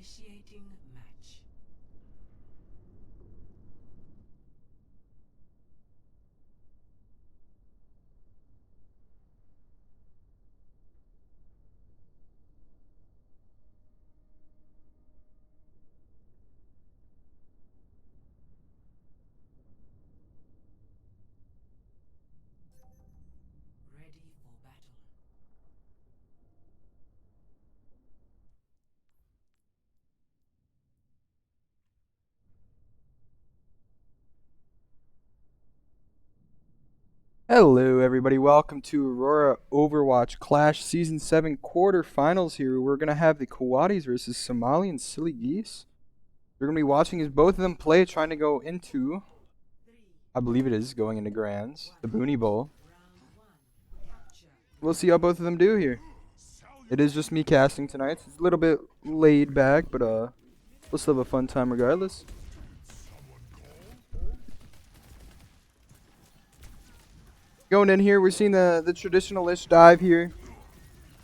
Initiating match. Ready for battle. Hello, everybody. Welcome to Aurora Overwatch Clash Season 7 quarterfinals here. We're going to have the Coatis versus Somalian Silly Geese. We're going to be watching as both of them play, trying to go into, I believe it is, going into Grands, the Booney Bowl. We'll see how both of them do here. It is just me casting tonight. So it's a little bit laid back, but we'll still have a fun time regardless. Going in here, we're seeing the traditional-ish dive here.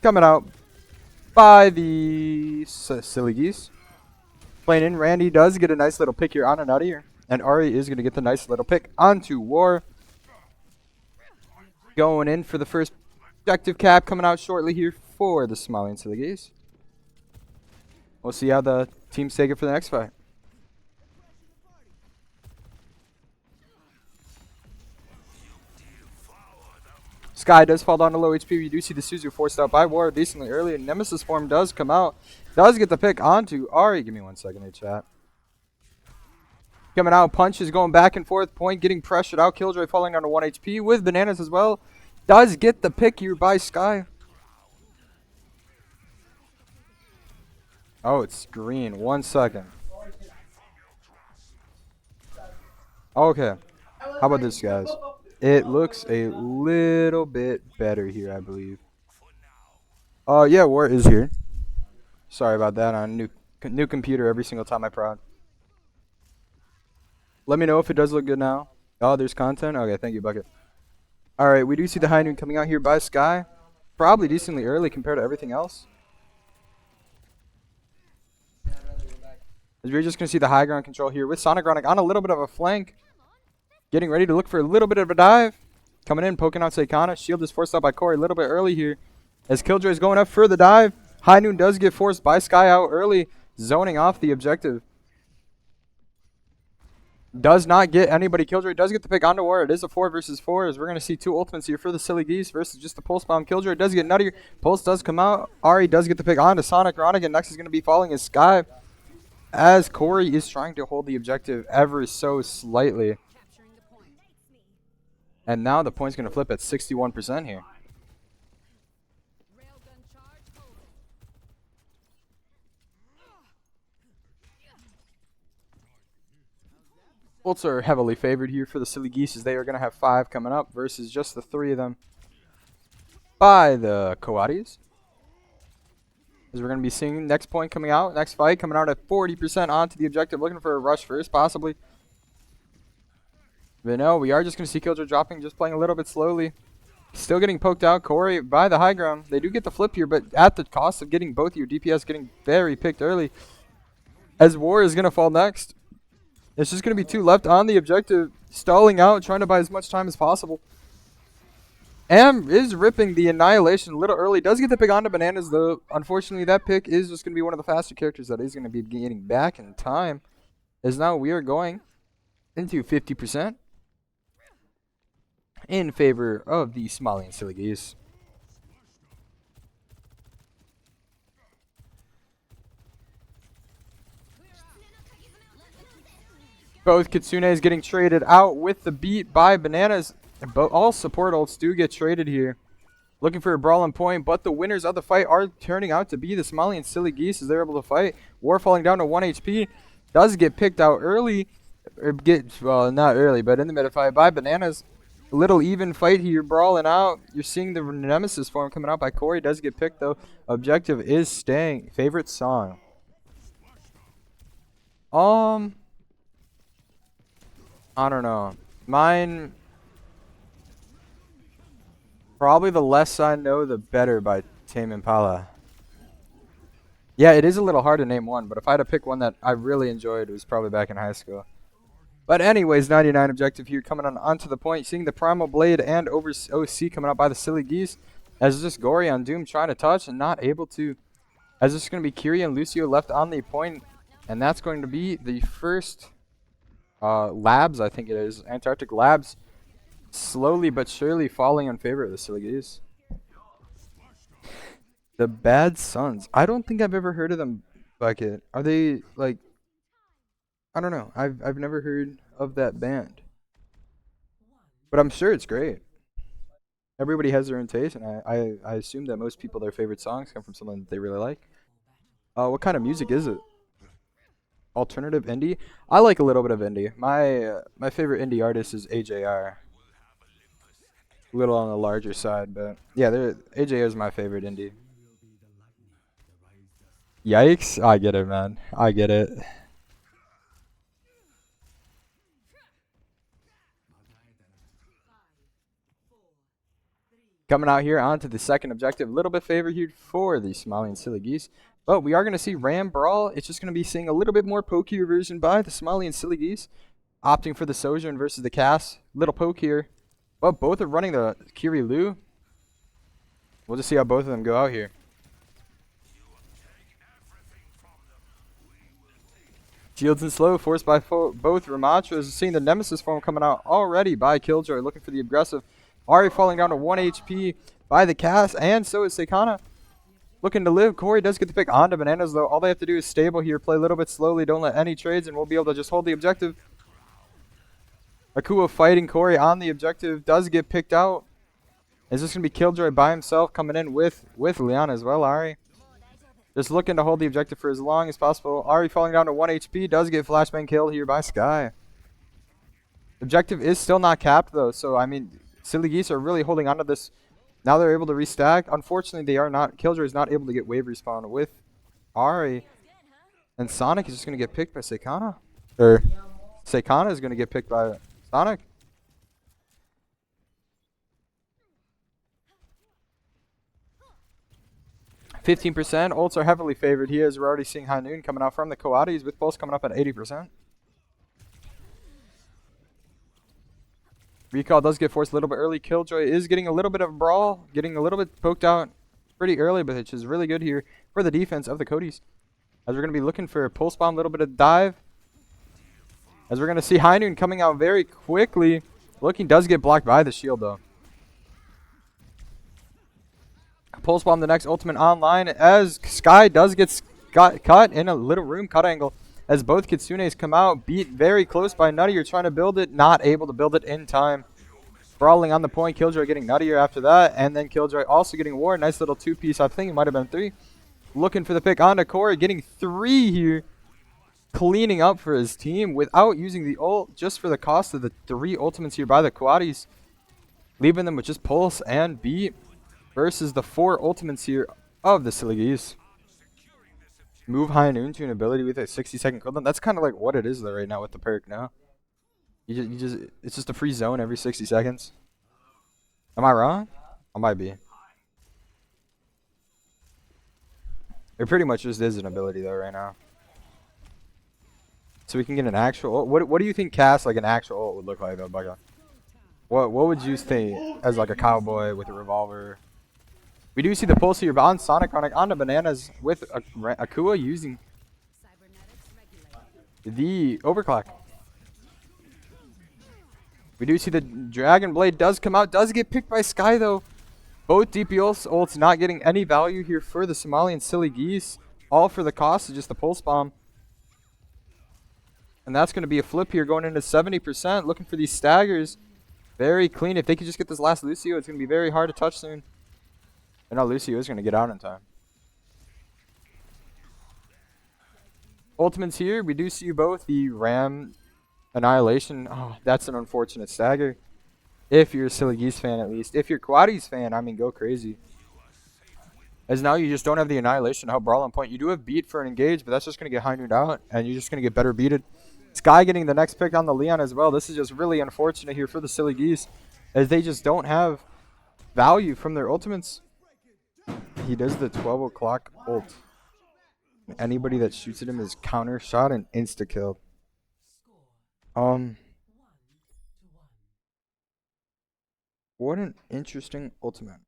Coming out by the Silly Geese. Playing in, Randy does get a nice little pick here on and out of here. And Ari is going to get the nice little pick onto War. Going in for the first objective cap coming out shortly here for the Somalian Silly Geese. We'll see how the teams take it for the next fight. Sky does fall down to low HP. You do see the Suzu forced out by War decently early. And Nemesis form does come out. Does get the pick onto Ari. Give me 1 second here, chat. Coming out. Punches going back and forth. Point getting pressured out. Killjoy falling down to 1 HP with Bananas as well. Does get the pick here by Sky. Oh, it's green. 1 second. Okay. How about this, guys? It looks a little bit better here, I believe. Yeah, War is here. Sorry about that. On new computer every single time I prod. Let me know if it does look good now. Oh, there's content? Okay, thank you, Bucket. Alright, we do see the high noon coming out here by Sky. Probably decently early compared to everything else. As we're just going to see the high ground control here with Sonicronic on a little bit of a flank. Getting ready to look for a little bit of a dive. Coming in, poking out Seikana. Shield is forced out by Corey a little bit early here. As Killjoy is going up for the dive. High Noon does get forced by Sky out early. Zoning off the objective. Does not get anybody. Killjoy does get the pick onto War. It is a 4 versus 4. As we're going to see two ultimates here for the Silly Geese versus just the Pulse Bomb. Killjoy does get nuttier. Pulse does come out. Ari does get the pick onto Sonicronic. And next is going to be falling is Sky. As Corey is trying to hold the objective ever so slightly. And now the point's going to flip at 61% here. Bolts are heavily favored here for the Silly Geese as they are going to have 5 coming up versus just the 3 of them by the Coatis. As we're going to be seeing next point coming out, next fight coming out at 40% onto the objective, looking for a rush first possibly. But no, we are just going to see Killjoy dropping, just playing a little bit slowly. Still getting poked out. Corey by the high ground. They do get the flip here, but at the cost of getting both of your DPS getting very picked early. As War is going to fall next. It's just going to be 2 left on the objective. Stalling out, trying to buy as much time as possible. Am is ripping the Annihilation a little early. Does get the pick onto Bananas, though. Unfortunately, that pick is just going to be one of the faster characters that is going to be getting back in time. As now we are going into 50%. In favor of the Somalian Silly Geese. Both Kitsunes getting traded out with the beat by Bananas. All support ults do get traded here. Looking for a brawl on point, but the winners of the fight are turning out to be the Somalian Silly Geese as they're able to fight. War falling down to 1 HP. Does get picked out early. Well, not early, but in the mid fight by Bananas. A little even fight here, brawling out. You're seeing the Nemesis form coming out by Corey. Does get picked, though. Objective is staying. Favorite song? I don't know. Mine, probably The Less I Know, The Better by Tame Impala. Yeah, it is a little hard to name one, but if I had to pick one that I really enjoyed, it was probably back in high school. But anyways, 99 objective here coming onto the point. Seeing the Primal Blade and over OC coming out by the Silly Geese. As just Gory on Doom trying to touch and not able to. As this is going to be Kiri and Lucio left on the point. And that's going to be the first Labs, I think it is. Antarctic Labs slowly but surely falling in favor of the Silly Geese. The Bad Sons. I don't think I've ever heard of them, Bucket. Are they like... I don't know. I've never heard of that band. But I'm sure it's great. Everybody has their own taste, and I assume that most people, their favorite songs come from something that they really like. What kind of music is it? Alternative indie? I like a little bit of indie. My favorite indie artist is AJR. A little on the larger side, but yeah, AJR is my favorite indie. Yikes! I get it, man. I get it. Coming out here onto the second objective. A little bit favored here for the Somalian Silly Geese. But we are going to see Ram Brawl. It's just going to be seeing a little bit more pokier version by the Somalian Silly Geese. Opting for the Sojourn versus the Cass. Little poke here. But both are running the Kiri Lu. We'll just see how both of them go out here. Shields and slow, forced by both Ramachas. Seeing the Nemesis form coming out already by Killjoy. Looking for the aggressive. Ari falling down to 1 HP by the Cass, and so is Sekana. Looking to live. Corey does get the pick onto Bananas, though. All they have to do is stable here, play a little bit slowly, don't let any trades, and we'll be able to just hold the objective. Akua fighting Corey on the objective, does get picked out. Is this going to be Killjoy by himself coming in with Leon as well, Ari? Just looking to hold the objective for as long as possible. Ari falling down to 1 HP, does get flashbang killed here by Sky. Objective is still not capped, though, so, I mean... Silly Geese are really holding on to this. Now they're able to restack. Unfortunately, they are not. Killjoy is not able to get wave respawn with Ari. And Sonic is just going to get picked by Sekana. Or Sekana is going to get picked by Sonic. %15%. Ults are heavily favored here as we're already seeing High Noon coming out from the Coatis with Pulse coming up at 80%. Recall does get forced a little bit early. Killjoy is getting a little bit of brawl, getting a little bit poked out pretty early, but which is really good here for the defense of the Codis. As we're going to be looking for a pulse bomb, a little bit of dive. As we're going to see High Noon coming out very quickly. Looking does get blocked by the shield, though. Pulse bomb, the next ultimate online, as Sky does get cut in a little room cut angle. As both Kitsunes come out, beat very close by Nuttier, trying to build it, not able to build it in time. Brawling on the point, Killjoy getting Nuttier after that, and then Killjoy also getting War. Nice little two-piece, I think it might have been 3. Looking for the pick onto Corey, getting 3 here. Cleaning up for his team without using the ult, just for the cost of the 3 ultimates here by the Quaddies. Leaving them with just Pulse and Beat versus the 4 ultimates here of the Silly Geese. Move High Noon to an ability with a 60-second cooldown. That's kind of like what it is though right now with the perk now. It's just a free zone every 60 seconds. Am I wrong? I might be. It pretty much just is an ability though right now. So we can get an actual ult. What do you think cast like an actual ult would look like though, Bugga? What would you think as like a cowboy with a revolver? We do see the pulse here on Sonic running onto Bananas with Akua using the overclock. We do see the Dragon Blade does come out, does get picked by Sky though. Both DPS ults not getting any value here for the Somalian Silly Geese. All for the cost of just the pulse bomb. And that's going to be a flip here going into 70%. Looking for these staggers. Very clean. If they could just get this last Lucio, it's going to be very hard to touch soon. And now Lucio is going to get out in time. Ultimates here. We do see both the Ram Annihilation. Oh, that's an unfortunate stagger. If you're a Silly Geese fan at least. If you're Quaddies fan, I mean, go crazy. As now you just don't have the Annihilation to help Brawl on point. You do have Beat for an engage, but that's just going to get high nooned out. And you're just going to get better beated. Sky getting the next pick on the Leon as well. This is just really unfortunate here for the Silly Geese. As they just don't have value from their ultimates. He does the 12 o'clock ult. Anybody that shoots at him is counter shot and insta killed. What an interesting ultimate.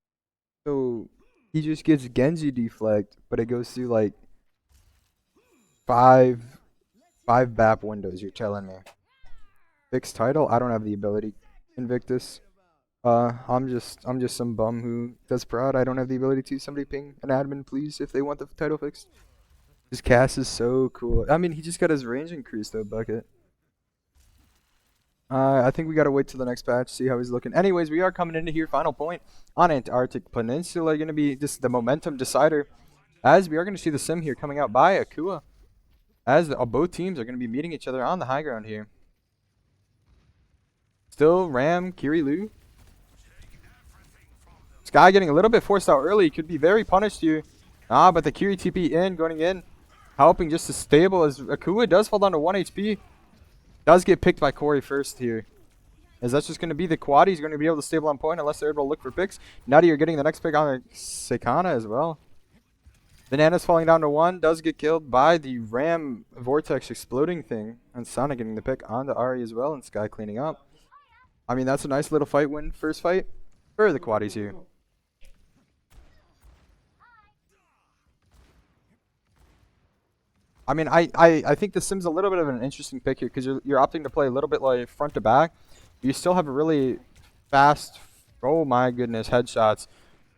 So he just gets Genji deflect, but it goes through like five BAP windows. You're telling me? Fixed title? I don't have the ability. Invictus. I'm just some bum who does proud. I don't have the ability to. Somebody ping an admin, please, if they want the title fixed. His cast is so cool. I mean, he just got his range increased though, Bucket. I think we gotta wait till the next patch, see how he's looking. Anyways, we are coming into here, final point on Antarctic Peninsula. Gonna be just the momentum decider, as we are gonna see the sim here coming out by Akua, as both teams are gonna be meeting each other on the high ground here. Still Ram, Kirilu. Sky getting a little bit forced out early, could be very punished here. But the Kiri TP in, going in, helping just to stable as Akua does fall down to 1 HP. Does get picked by Corey first here. As that's just going to be the quad. He's going to be able to stable on point unless they're able to look for picks. Nutty are getting the next pick on Sekana as well. Bananas falling down to 1. Does get killed by the Ram Vortex exploding thing. And Sana getting the pick onto Ari as well. And Sky cleaning up. I mean, that's a nice little fight win. First fight for the quaddies here. I mean, I think the sim's a little bit of an interesting pick here because you're opting to play a little bit like front to back. You still have a really fast, oh my goodness, headshots.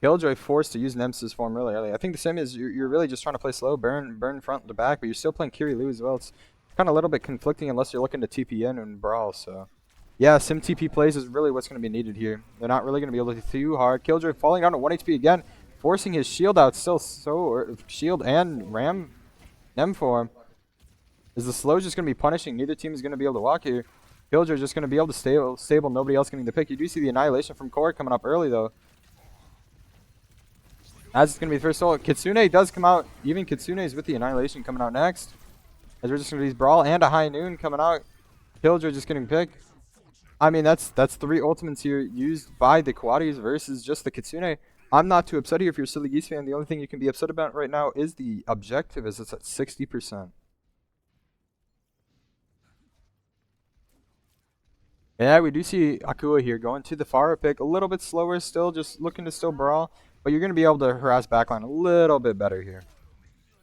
Killjoy forced to use Nemesis form really early. I think the sim is you're really just trying to play slow, burn front to back, but you're still playing Kirilu as well. It's kind of a little bit conflicting unless you're looking to TP in and brawl. So yeah, sim TP plays is really what's going to be needed here. They're not really going to be able to too hard. Killjoy falling down to 1 HP again, forcing his shield out still shield and Ram. Nem form. Is the slow just going to be punishing? Neither team is going to be able to walk here. Killjoy just going to be able to stable. Nobody else getting the pick. You do see the annihilation from Core coming up early though. As it's going to be the first soul. Kitsune does come out. Even Kitsune is with the annihilation coming out next. As we're just going to be brawl and a high noon coming out. Killjoy just getting picked. I mean, that's 3 ultimates here used by the quaddies versus just the Kitsune. I'm not too upset here if you're a Silly Geese fan. The only thing you can be upset about right now is the objective, as it's at 60%. Yeah, we do see Akua here going to the far pick. A little bit slower still, just looking to still brawl. But you're going to be able to harass backline a little bit better here.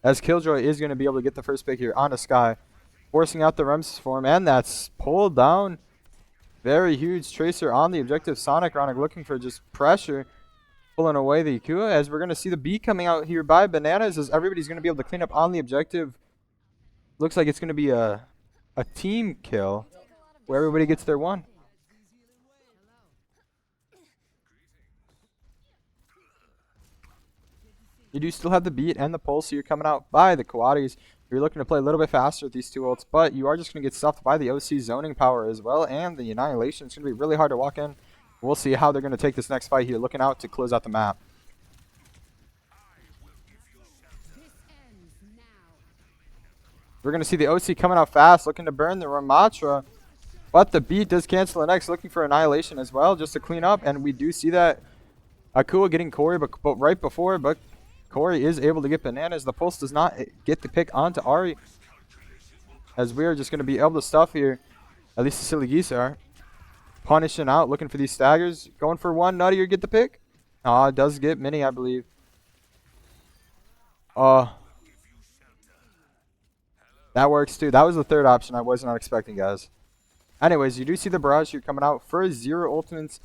As Killjoy is going to be able to get the first pick here onto Sky. Forcing out the Rems form, and that's pulled down. Very huge tracer on the objective. Sonic Ronic looking for just pressure. Pulling away the Akua, as we're going to see the B coming out here by Bananas, as everybody's going to be able to clean up on the objective. Looks like it's going to be a team kill where everybody gets their 1. You do still have the beat and the pulse here coming out by the quaddies. You're looking to play a little bit faster with these 2 ults, but you are just going to get stuffed by the OC zoning power as well, and the annihilation. It's going to be really hard to walk in. We'll see how they're going to take this next fight here, looking out to close out the map. We're going to see the OC coming out fast, looking to burn the Ramatra. But the beat does cancel the next, looking for annihilation as well, just to clean up. And we do see that Akua getting Corey, but right before, but Corey is able to get Bananas. The pulse does not get the pick onto Ari, as we are just going to be able to stuff here. At least the Silly Geese are. Punishing out, looking for these staggers. Going for 1. Nutty or get the pick. It does get Mini, I believe. That works too. That was the 3rd option I was not expecting, guys. Anyways, you do see the barrage here coming out for 0 ultimates.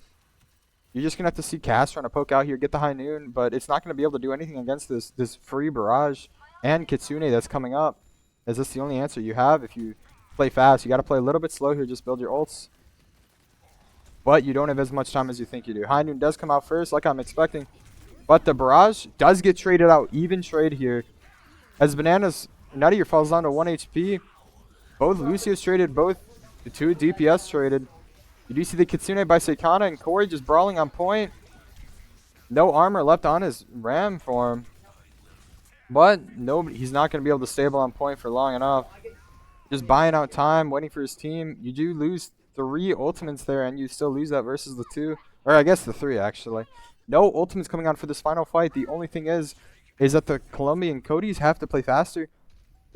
You're just going to have to see Cass trying to poke out here, get the high noon, but it's not going to be able to do anything against this free barrage and Kitsune that's coming up. Is this the only answer you have? If you play fast, you got to play a little bit slow here, just build your ults. But you don't have as much time as you think you do. High noon does come out first, like I'm expecting. But the barrage does get traded out. Even trade here. As Bananas, Nuttier falls down to 1 HP. Both Lucio's traded, both the 2 DPS traded. You do see the Kitsune by Sekana and Corey just brawling on point. No armor left on his Ram form. But he's not going to be able to stable on point for long enough. Just buying out time, waiting for his team. You do lose 3 ultimates there, and you still lose that versus the 2. Or I guess the 3, actually. No ultimates coming on for this final fight. The only thing is that the Colombian Codys have to play faster.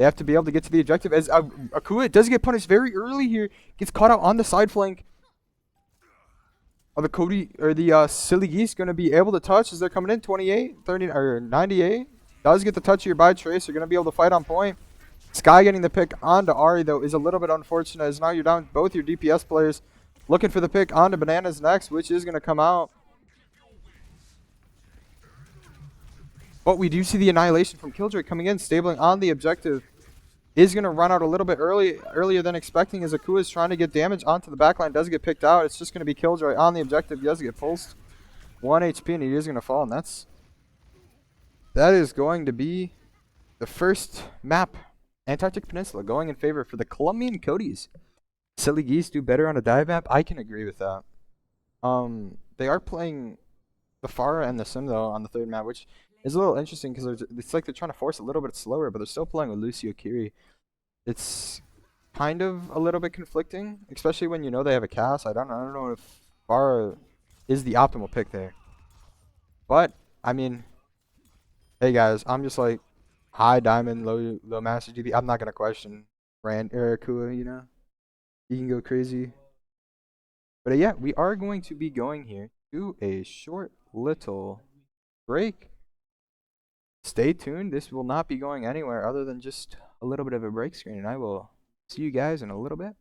They have to be able to get to the objective as Akua does get punished very early here. Gets caught out on the side flank. Are the Cody or the Silly Geese going to be able to touch as they're coming in? 28, 30, or 98. Does get the touch here by Trace. They're going to be able to fight on point. Sky getting the pick onto Ari, though, is a little bit unfortunate as now you're down both your DPS players. Looking for the pick onto Bananas next, which is going to come out. But we do see the annihilation from Killjoy coming in, stabling on the objective. Is going to run out a little bit earlier than expecting as Akua is trying to get damage onto the backline. Does get picked out. It's just going to be Killjoy on the objective. He does get pulsed. 1 HP and he is going to fall. And that is going to be the first map. Antarctic Peninsula going in favor for the Colombian Cody's. Silly Geese do better on a dive map. I can agree with that. They are playing the Pharah and the Sim though on the third map, which is a little interesting because it's like they're trying to force a little bit slower, but they're still playing with Lucio Kiri. It's kind of a little bit conflicting, especially when you know they have a cast. I don't know if Pharah is the optimal pick there. But I mean, hey guys, I'm just like high diamond, low master GP. I'm not gonna question Rand Kua, you know. You can go crazy. But yeah, we are going to be going here to a short little break. Stay tuned. This will not be going anywhere other than just a little bit of a break screen, and I will see you guys in a little bit.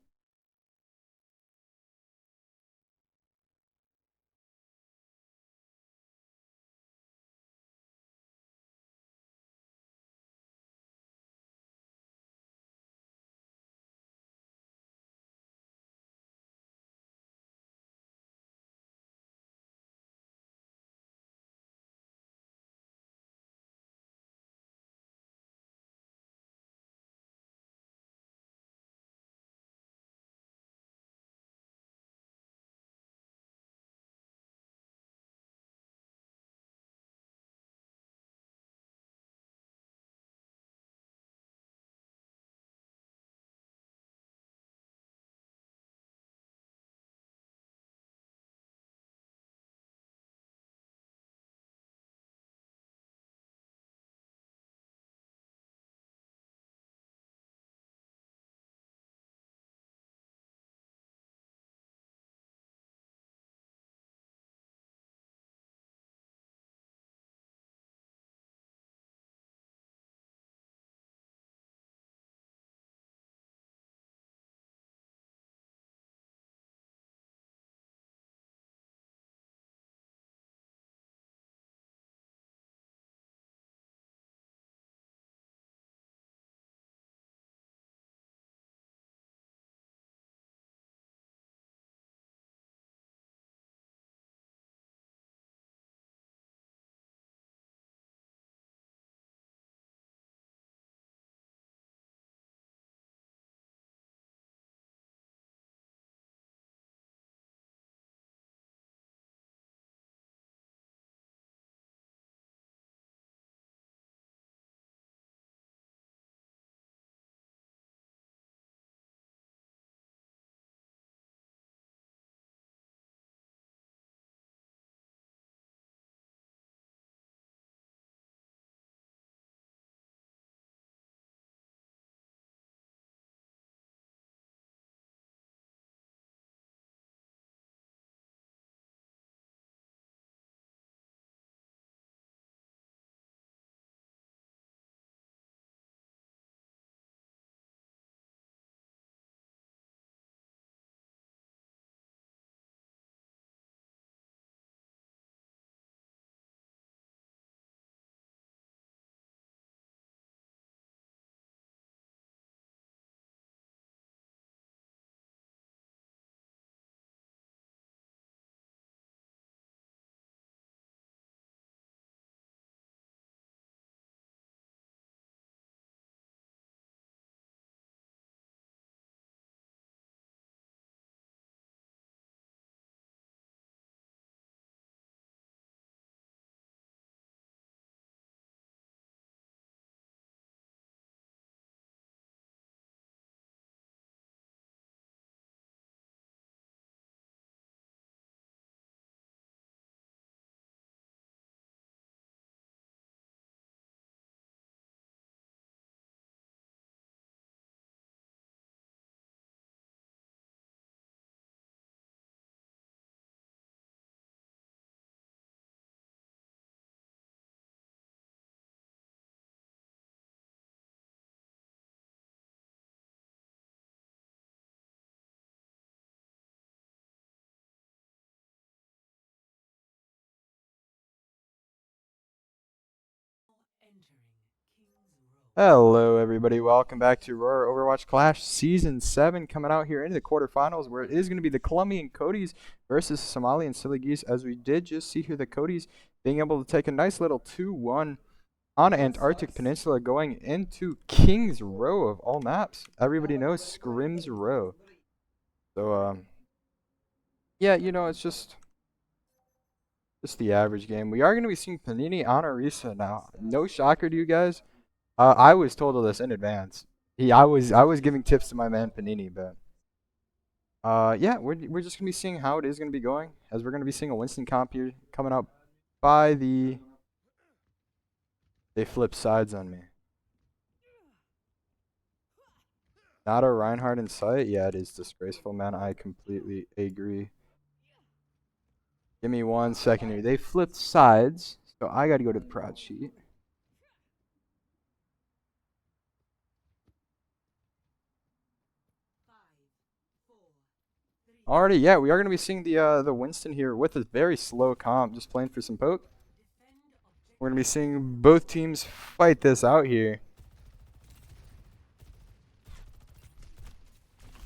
Hello, everybody. Welcome back to Aurora Overwatch Clash Season 7, coming out here into the quarterfinals, where it is going to be the Colombian Codys versus Somalian Silly Geese, as we did just see here the Codys being able to take a nice little 2-1 on Antarctic Peninsula, going into King's Row of all maps. Everybody knows Scrim's Row. So, yeah, you know, it's just the average game. We are going to be seeing Panini on Orisa now. No shocker to you guys. I was told of this in advance. I was giving tips to my man Panini, but yeah, we're just gonna be seeing how it is gonna be going, as we're gonna be seeing a Winston comp here coming up by the. They flip sides on me. Not a Reinhardt in sight. Yeah, it is disgraceful, man. I completely agree. Give me 1 second here. They flipped sides, so I got to go to the prod sheet. Alrighty, yeah, we are going to be seeing the Winston here with a very slow comp, just playing for some poke. We're going to be seeing both teams fight this out here.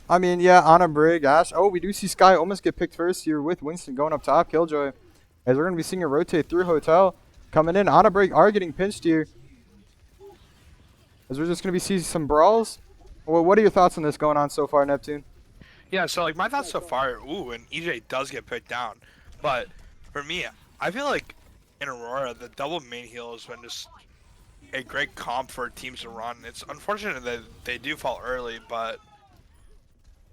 I mean, yeah, on a Brig, Ash. Oh, we do see Sky almost get picked first here with Winston going up top, Killjoy. As we're going to be seeing a rotate through Hotel. Coming in, on a Brig are getting pinched here. As we're just going to be seeing some brawls. Well, what are your thoughts on this going on so far, Neptune? Yeah, so like my thoughts so far, and EJ does get picked down, but for me, I feel like in Aurora, the double main heal has been just a great comp for teams to run. It's unfortunate that they do fall early, but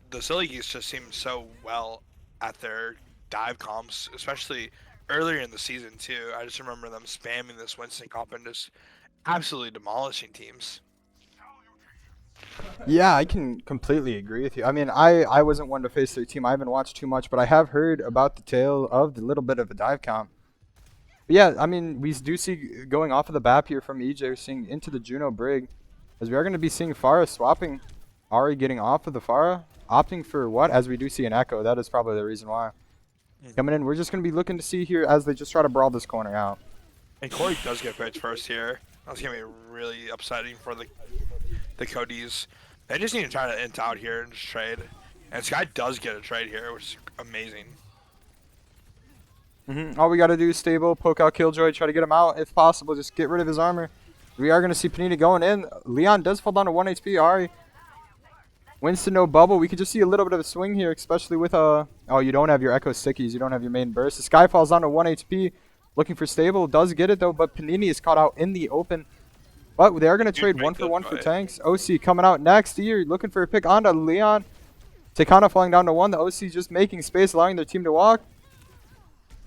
the Silly Geese just seem so well at their dive comps, especially earlier in the season too. I just remember them spamming this Winston comp and just absolutely demolishing teams. Yeah, I can completely agree with you. I mean, I wasn't one to face their team. I haven't watched too much, but I have heard about the tale of the little bit of a dive comp. But yeah, I mean, we do see going off of the BAP here from EJ, seeing into the Juno Brig, as we are going to be seeing Pharah swapping. Ari getting off of the Pharah, opting for what? As we do see an Echo. That is probably the reason why. Coming in, we're just going to be looking to see here as they just try to brawl this corner out. And Corey does get picked first here. That's going to be really upsetting for the Codys. They just need to try to int out here and just trade. And Sky does get a trade here, which is amazing. All we got to do is stable, poke out Killjoy, try to get him out if possible. Just get rid of his armor. We are going to see Panini going in. Leon does fall down to 1 HP. Ari. Winston, no bubble. We could just see a little bit of a swing here, especially with oh, you don't have your Echo Stickies. You don't have your main burst. The Sky falls down to 1 HP. Looking for stable. Does get it, though, but Panini is caught out in the open. But they are going to trade 1-for-1 for tanks. OC coming out next here, looking for a pick onto Leon. Takana falling down to 1. The OC just making space, allowing their team to walk.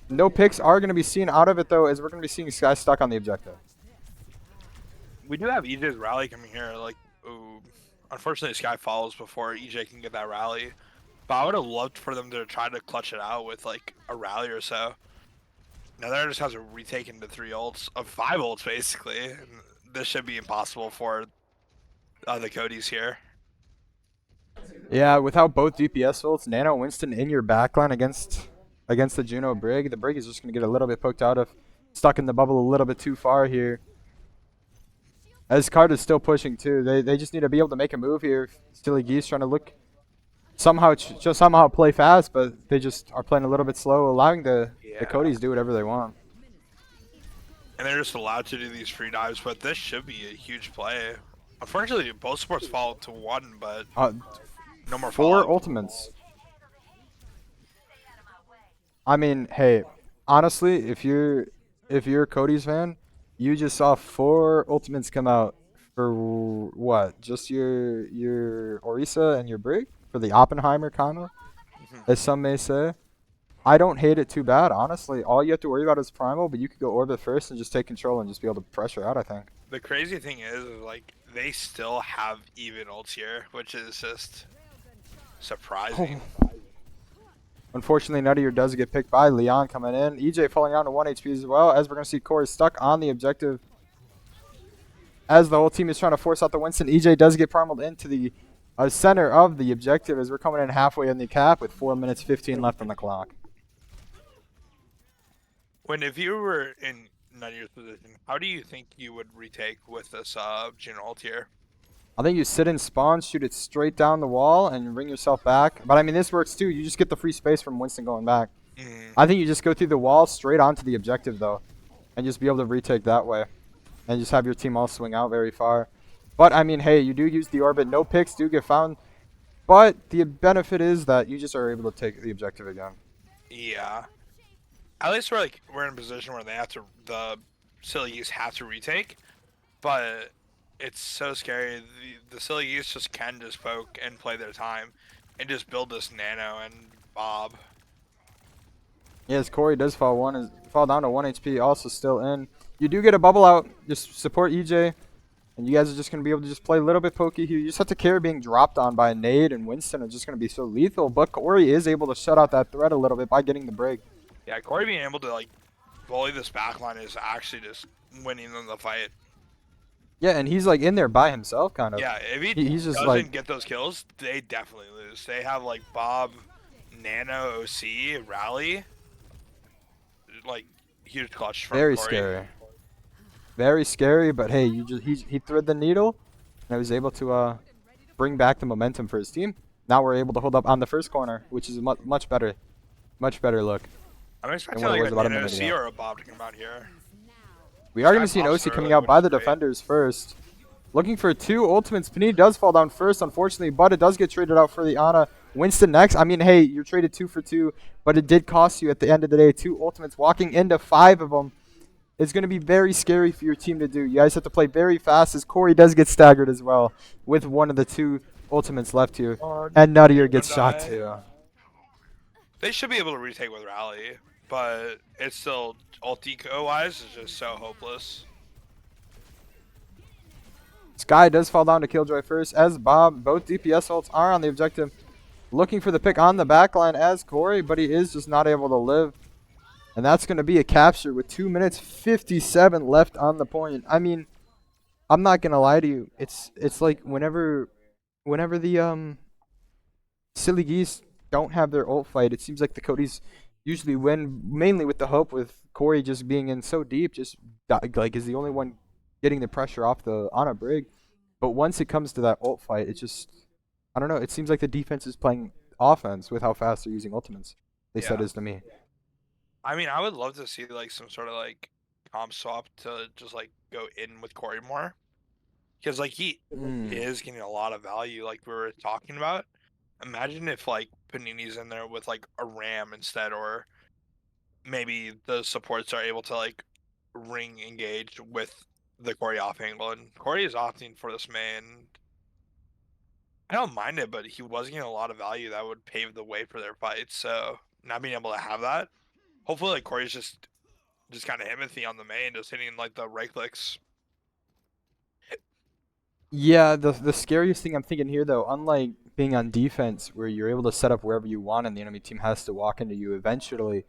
No picks are going to be seen out of it, though, as we're going to be seeing Sky stuck on the objective. We do have EJ's rally coming here. Like, ooh, unfortunately, Sky falls before EJ can get that rally. But I would have loved for them to try to clutch it out with, like, a rally or so. Now, there just has a retake into 3 ults, of 5 ults, basically. And this should be impossible for the Codys here. Yeah, without both DPS ults, Nano Winston in your backline against the Juno Brig. The Brig is just going to get a little bit poked out of, stuck in the bubble a little bit too far here. As Card is still pushing too. They just need to be able to make a move here. Silly Geese trying to look somehow play fast, but they just are playing a little bit slow, allowing the Codys do whatever they want. And they're just allowed to do these free dives, but this should be a huge play. Unfortunately, both supports fall to 1, but no more 4 ultimates. I mean, hey, honestly, if you're a Codys fan, you just saw 4 ultimates come out for what? Just your Orisa and your Brig for the Oppenheimer combo, as some may say. I don't hate it too bad, honestly. All you have to worry about is Primal, but you could go Orbit first and just take control and just be able to pressure out, I think. The crazy thing is like, they still have even ults here, which is just surprising. Oh. Unfortunately, Nuttier does get picked by Leon coming in. EJ falling down to 1 HP as well, as we're going to see Corey stuck on the objective. As the whole team is trying to force out the Winston, EJ does get primaled into the center of the objective as we're coming in halfway in the cap with 4 minutes 15 left on the clock. If you were in Nutier's position, how do you think you would retake with this general tier? I think you sit in spawn, shoot it straight down the wall, and bring yourself back. But I mean, this works too. You just get the free space from Winston going back. Mm. I think you just go through the wall straight onto the objective though, and just be able to retake that way, and just have your team all swing out very far. But I mean, hey, you do use the orbit. No picks do get found, but the benefit is that you just are able to take the objective again. Yeah. At least we're in a position where the silly geese have to retake, but it's so scary. The silly geese can just poke and play their time, and just build this nano and bob. Yes, Corey does fall down to 1 HP, also still in. You do get a bubble out, just support EJ, and you guys are just going to be able to just play a little bit pokey here. You just have to care being dropped on by Nade and Winston are just going to be so lethal, but Corey is able to shut out that threat a little bit by getting the break. Yeah, Corey being able to bully this backline is actually just winning them the fight. Yeah, and he's in there by himself, kind of. Yeah, if he's just doesn't get those kills, they definitely lose. They have Bob, Nano, OC, Rally, huge clutch from very Corey. Scary. Very scary, but hey, he threaded the needle, and he was able to bring back the momentum for his team. Now we're able to hold up on the first corner, which is a much better look. I'm expecting what it was a about a Nano minute OC ago. or a Bob to come out here. We are going to see an Pops OC coming early, out by which the is great. defenders first. Looking for 2 ultimates. Panini does fall down first, unfortunately, but it does get traded out for the Ana. Winston next. I mean, hey, you're traded 2 for 2, but it did cost you at the end of the day 2 ultimates. Walking into 5 of them is going to be very scary for your team to do. You guys have to play very fast as Corey does get staggered as well with one of the 2 ultimates left here. And Nuttier gets shot too. They should be able to retake with Rally, but it's still ulti-wise is just so hopeless. Sky does fall down to Killjoy first as Bob. Both DPS ults are on the objective. Looking for the pick on the backline as Corey, but he is just not able to live. And that's going to be a capture with 2 minutes 57 left on the point. I mean, I'm not going to lie to you. It's like whenever the silly geese don't have their ult fight, it seems like the Codys usually win, mainly with the hope with Corey just being in so deep, just is the only one getting the pressure off the Ana Brig. But once it comes to that ult fight, it just, I don't know, it seems like the defense is playing offense with how fast they're using ultimates. They said is to me. I mean, I would love to see some sort of comp swap to just go in with Corey more, because he is getting a lot of value like we were talking about. Imagine if Panini's in there with a Ram instead, or maybe the supports are able to ring engage with the Corey off angle, and Corey is opting for this main. I don't mind it, but he was getting a lot of value that would pave the way for their fights. So not being able to have that, hopefully Corey's just kind of Himothy on the main, just hitting the right clicks. Yeah, the scariest thing I'm thinking here though, unlike being on defense where you're able to set up wherever you want and the enemy team has to walk into you eventually,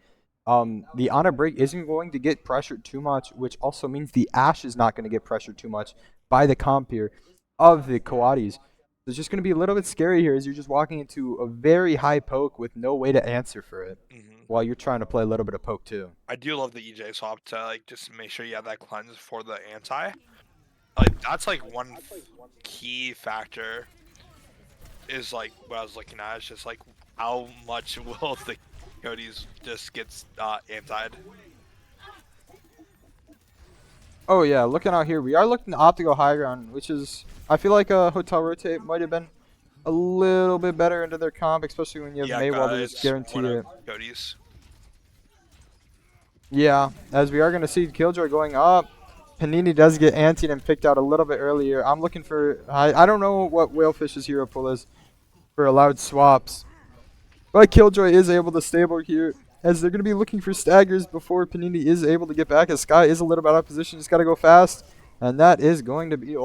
the Ana Break isn't going to get pressured too much, which also means the Ashe is not going to get pressured too much by the comp here of the Coatis. It's just going to be a little bit scary here as you're just walking into a very high poke with no way to answer for it while you're trying to play a little bit of poke too. I do love the EJ swap to just make sure you have that cleanse for the anti. That's one key factor is what I was looking at. It's just how much will the Cody's just gets antied. Oh yeah, looking out here, we are looking to optical high ground, which is, I feel like a hotel rotate might have been a little bit better into their comp, especially when you have Maywell to just guarantee it. Cody's. Yeah, as we are going to see Killjoy going up. Panini does get antied and picked out a little bit earlier. I'm looking for, I don't know what Whalefish's hero pool is for allowed swaps. But Killjoy is able to stable here, as they're going to be looking for staggers before Panini is able to get back, as Sky is a little bit out of position. Just got to go fast. And that is going to be,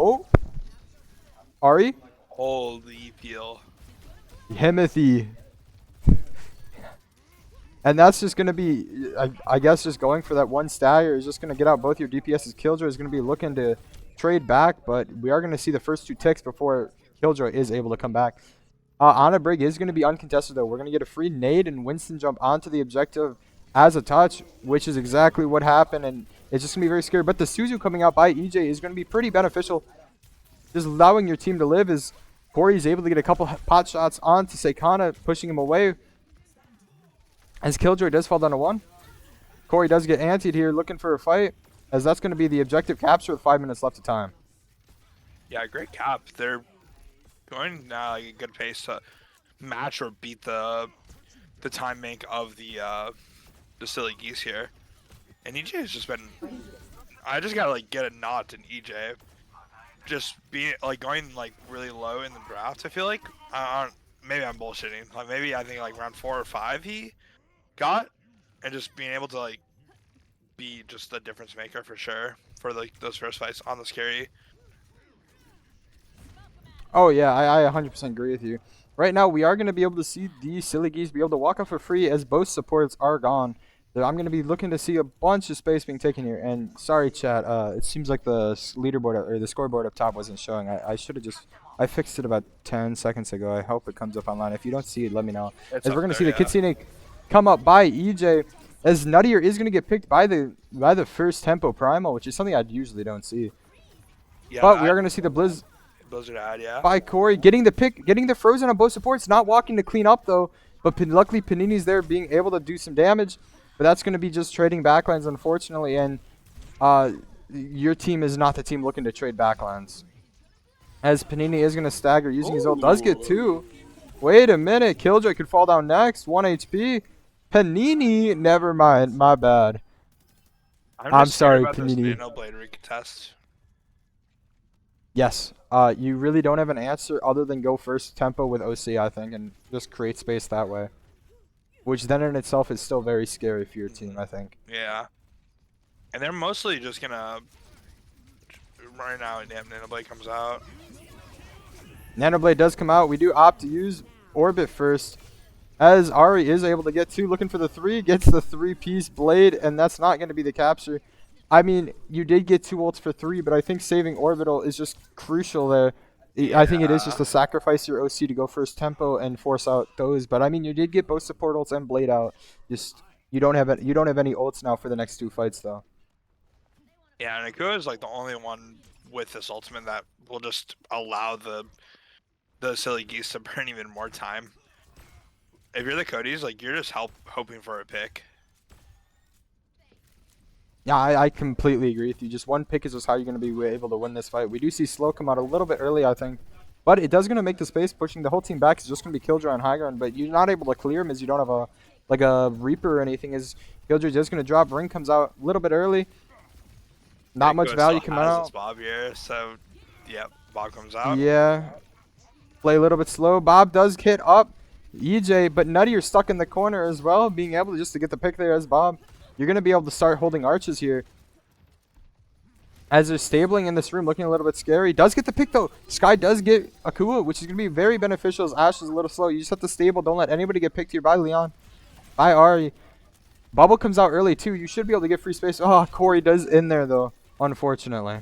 Ari? Holy peel. Himothy. And that's just going to be, I guess, just going for that one stagger is just going to get out both your DPS's. Killjoy is going to be looking to trade back, but we are going to see the first 2 ticks before Killjoy is able to come back. Ana Brig is going to be uncontested, though. We're going to get a free nade and Winston jump onto the objective as a touch, which is exactly what happened. And It's just going to be very scary. But the Suzu coming out by EJ is going to be pretty beneficial. Just allowing your team to live as Corey's able to get a couple pot shots onto Seikana, pushing him away. As Killjoy does fall down to 1. Corey does get antied here, looking for a fight, as that's going to be the objective capture with 5 minutes left of time. Yeah, great cap. They're going like a good pace to match or beat the time bank of the Silly Geese here. And EJ has just been. I just gotta like get a nod in EJ. Just being like going like really low in the draft. I feel like maybe I'm bullshitting. Like maybe I think like round 4 or 5 he got, and just being able to like be just a difference maker for sure for like those first fights on the scary. Oh yeah, I 100% agree with you. Right now, we are going to be able to see the Silly Geese be able to walk up for free as both supports are gone. So I'm going to be looking to see a bunch of space being taken here. And sorry, chat, it seems like the leaderboard or the scoreboard up top wasn't showing. I should have I fixed it about 10 seconds ago. I hope it comes up online. If you don't see it, let me know. It's as we're going to see there, the Kitsune come up by EJ, as Nuttier is going to get picked by the first tempo primal, which is something I usually don't see. Yeah, but we are going to see the Blizzard ad, yeah. by Corey, getting the pick, getting the frozen on both supports, not walking to clean up though. But luckily Panini's there being able to do some damage. But that's going to be just trading backlines, unfortunately. And your team is not the team looking to trade backlines. As Panini is going to stagger using his ult. Does get 2. Wait a minute. Killjoy could fall down next. 1 HP. Panini, never mind. My bad. I'm sorry, Panini. Blade recontest. Yes. You really don't have an answer other than go first tempo with OC, I think, and just create space that way. Which then in itself is still very scary for your team, I think. Yeah. And they're mostly just going to... Right now, damn, Nanoblade comes out. Nanoblade does come out. We do opt to use Orbit first. As Ari is able to get 2, looking for the 3, gets the 3-piece blade, and that's not going to be the capture. I mean, you did get 2 ults for 3, but I think saving Orbital is just crucial there. Yeah. I think it is just to sacrifice your OC to go first tempo and force out those. But I mean, you did get both support ults and blade out. Just you don't have any ults now for the next 2 fights though. Yeah, and Akua is like the only one with this ultimate that will just allow the Silly Geese to burn even more time. If you're the Cody's, like you're just hoping for a pick. Yeah, I completely agree with you. Just one pick is just how you're going to be able to win this fight. We do see Slow come out a little bit early, I think. But it does going to make the space. Pushing the whole team back is just going to be Killjoy on high ground. But you're not able to clear him as you don't have a Reaper or anything. As Killjoy just going to drop. Ring comes out a little bit early. Not much value coming out. Bob here, so yeah, Bob comes out. Yeah. Play a little bit slow. Bob does hit up EJ, but Nutty are stuck in the corner as well, being able to get the pick there as Bob. You're going to be able to start holding arches here. As they're stabling in this room, looking a little bit scary. Does get the pick, though. Sky does get Akua, which is going to be very beneficial as Ash is a little slow. You just have to stable. Don't let anybody get picked here by Leon. By Ari. Bubble comes out early, too. You should be able to get free space. Oh, Corey does in there, though, unfortunately.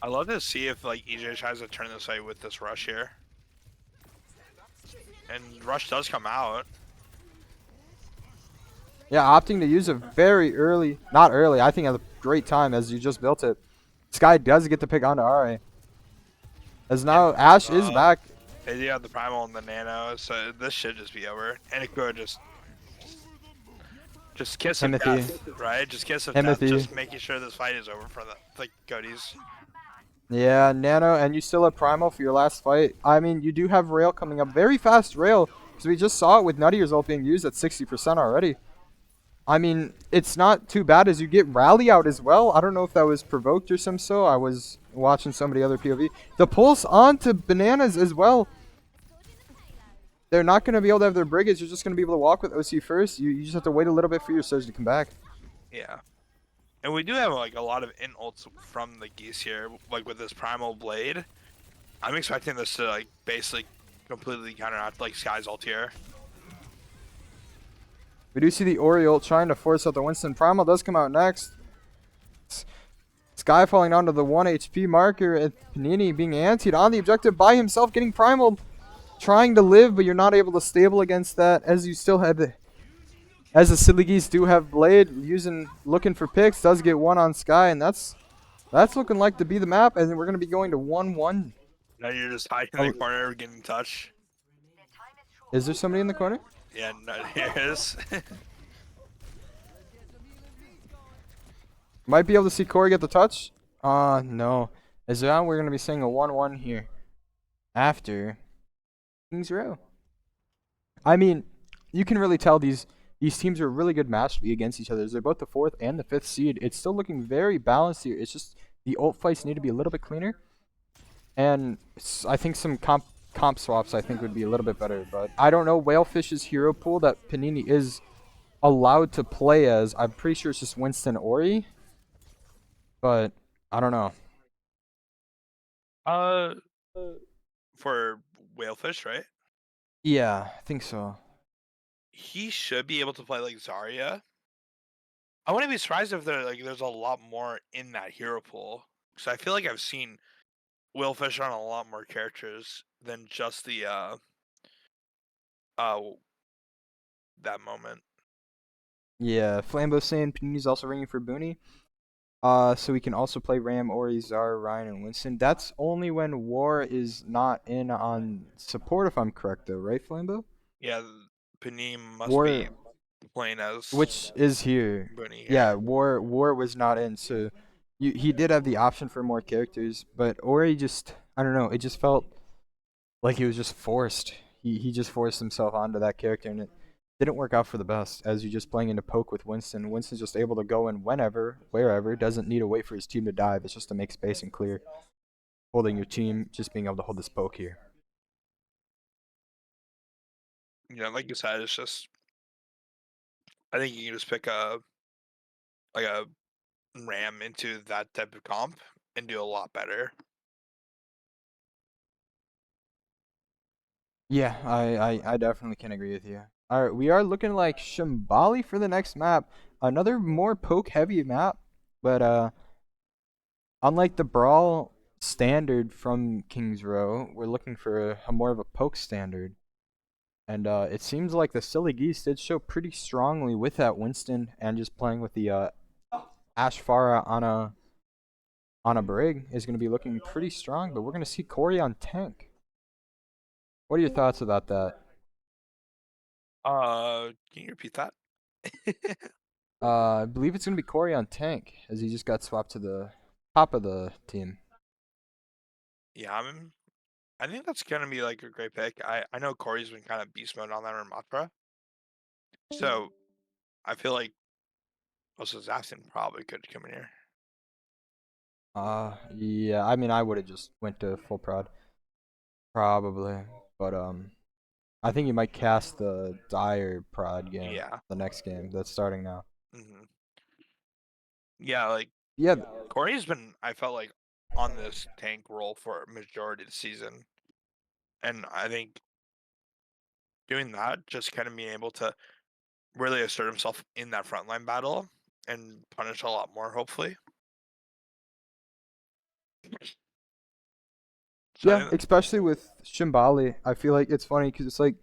I love to see if like EJ tries to turn this fight with this rush here. And rush does come out. Yeah, opting to use a very early, not early, I think at a great time as you just built it. Sky does get the pick onto Ari. As now Ash is back. They do have the Primal and the Nano, so this should just be over. And it could just kiss of death, right? Just kiss of death, just making sure this fight is over for the Cody's. Yeah, Nano, and you still have Primal for your last fight. I mean, you do have Rail coming up. Very fast Rail, because we just saw it with Nuttier's ult being used at 60% already. I mean, it's not too bad as you get Rally out as well. I don't know if that was provoked or some so. I was watching somebody other POV. The pulse onto Bananas as well. They're not going to be able to have their Brigads. You're just going to be able to walk with OC first. You just have to wait a little bit for your Surge to come back. Yeah. And we do have like a lot of in ults from the Geese here, like with this Primal Blade. I'm expecting this to like basically completely counteract like Sky's ult here. We do see the Oriole trying to force out the Winston. Primal does come out next. Sky falling down to the 1 HP marker. And Panini being antied on the objective by himself, getting Primal. Trying to live, but you're not able to stable against that as you still have As the Silly Geese do have Blade, looking for picks, does get one on Sky, and that's looking like to be the map, and then we're going to be going to 1-1. Now you're just hiding in the corner getting touched. Is there somebody in the corner? Yeah, no, here it is. Might be able to see Corey get the touch. No. As now we're going to be seeing a 1-1 here. After Kings Row. I mean, you can really tell these teams are a really good match to be against each other. They're both the 4th and the 5th seed. It's still looking very balanced here. It's just the ult fights need to be a little bit cleaner. And I think some comp swaps I think would be a little bit better. But I don't know. Whalefish's hero pool that Panini is allowed to play as, I'm pretty sure it's just Winston Ori. But I don't know. For Whalefish, right? Yeah, I think so. He should be able to play like Zarya. I wouldn't be surprised if there's a lot more in that hero pool. So I feel like I've seen Whalefish on a lot more characters than just the that moment. Yeah, Flambeau saying Panini's also ringing for Booney. So we can also play Ram, Ori, Zara, Ryan, and Winston. That's only when War is not in on support, if I'm correct, though, right, Flambeau? Yeah, Panini must War, be playing as which is here. Booney here. Yeah, War was not in, so he did have the option for more characters, but Ori just, I don't know, it just felt like he was just forced. He just forced himself onto that character, and it didn't work out for the best, as you're just playing into poke with Winston. Winston's just able to go in whenever, wherever, doesn't need to wait for his team to dive. It's just to make space and clear. Holding your team, just being able to hold this poke here. Yeah, like you said, it's just I think you can just pick a Ram into that type of comp and do a lot better. Yeah, I definitely can agree with you. Alright, we are looking like Shambali for the next map. Another more poke heavy map, but unlike the Brawl standard from Kings Row, we're looking for a more of a poke standard. And it seems like the Silly Geese did show pretty strongly with that Winston and just playing with the Ashfara on a Brig is going to be looking pretty strong, but we're going to see Corey on tank. What are your thoughts about that? Can you repeat that? I believe it's going to be Corey on tank, as he just got swapped to the top of the team. Yeah, I think that's gonna be like a great pick. I know Corey's been kind of beast mode on that Ramatra, so I feel like also Zaften probably could come in here. Yeah, I mean, I would have just went to full prod, probably, but I think you might cast the Dire prod game. Yeah. The next game that's starting now. Yeah, like Yeah, Corey's been I felt like on this tank role for a majority of the season, and I think doing that just kind of being able to really assert himself in that frontline battle and punish a lot more, hopefully. So yeah, especially with Shimbali. I feel like it's funny because it's like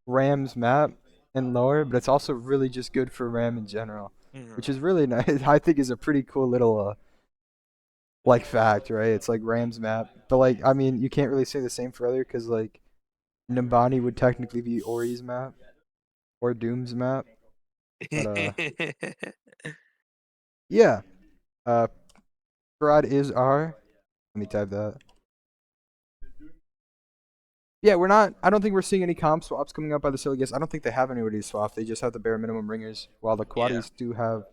Ram's map and lower, but it's also really just good for Ram in general, which is really nice. I think is a pretty cool little like fact, right? It's like Ram's map, but like I mean, you can't really say the same for other because like Nimbani would technically be Ori's map or Doom's map. But yeah, Farad is R. Let me type that. Yeah, we're not. I don't think we're seeing any comp swaps coming up by the Silly Geese. I don't think they have anybody to swap. They just have the bare minimum ringers, while the Quaddies do have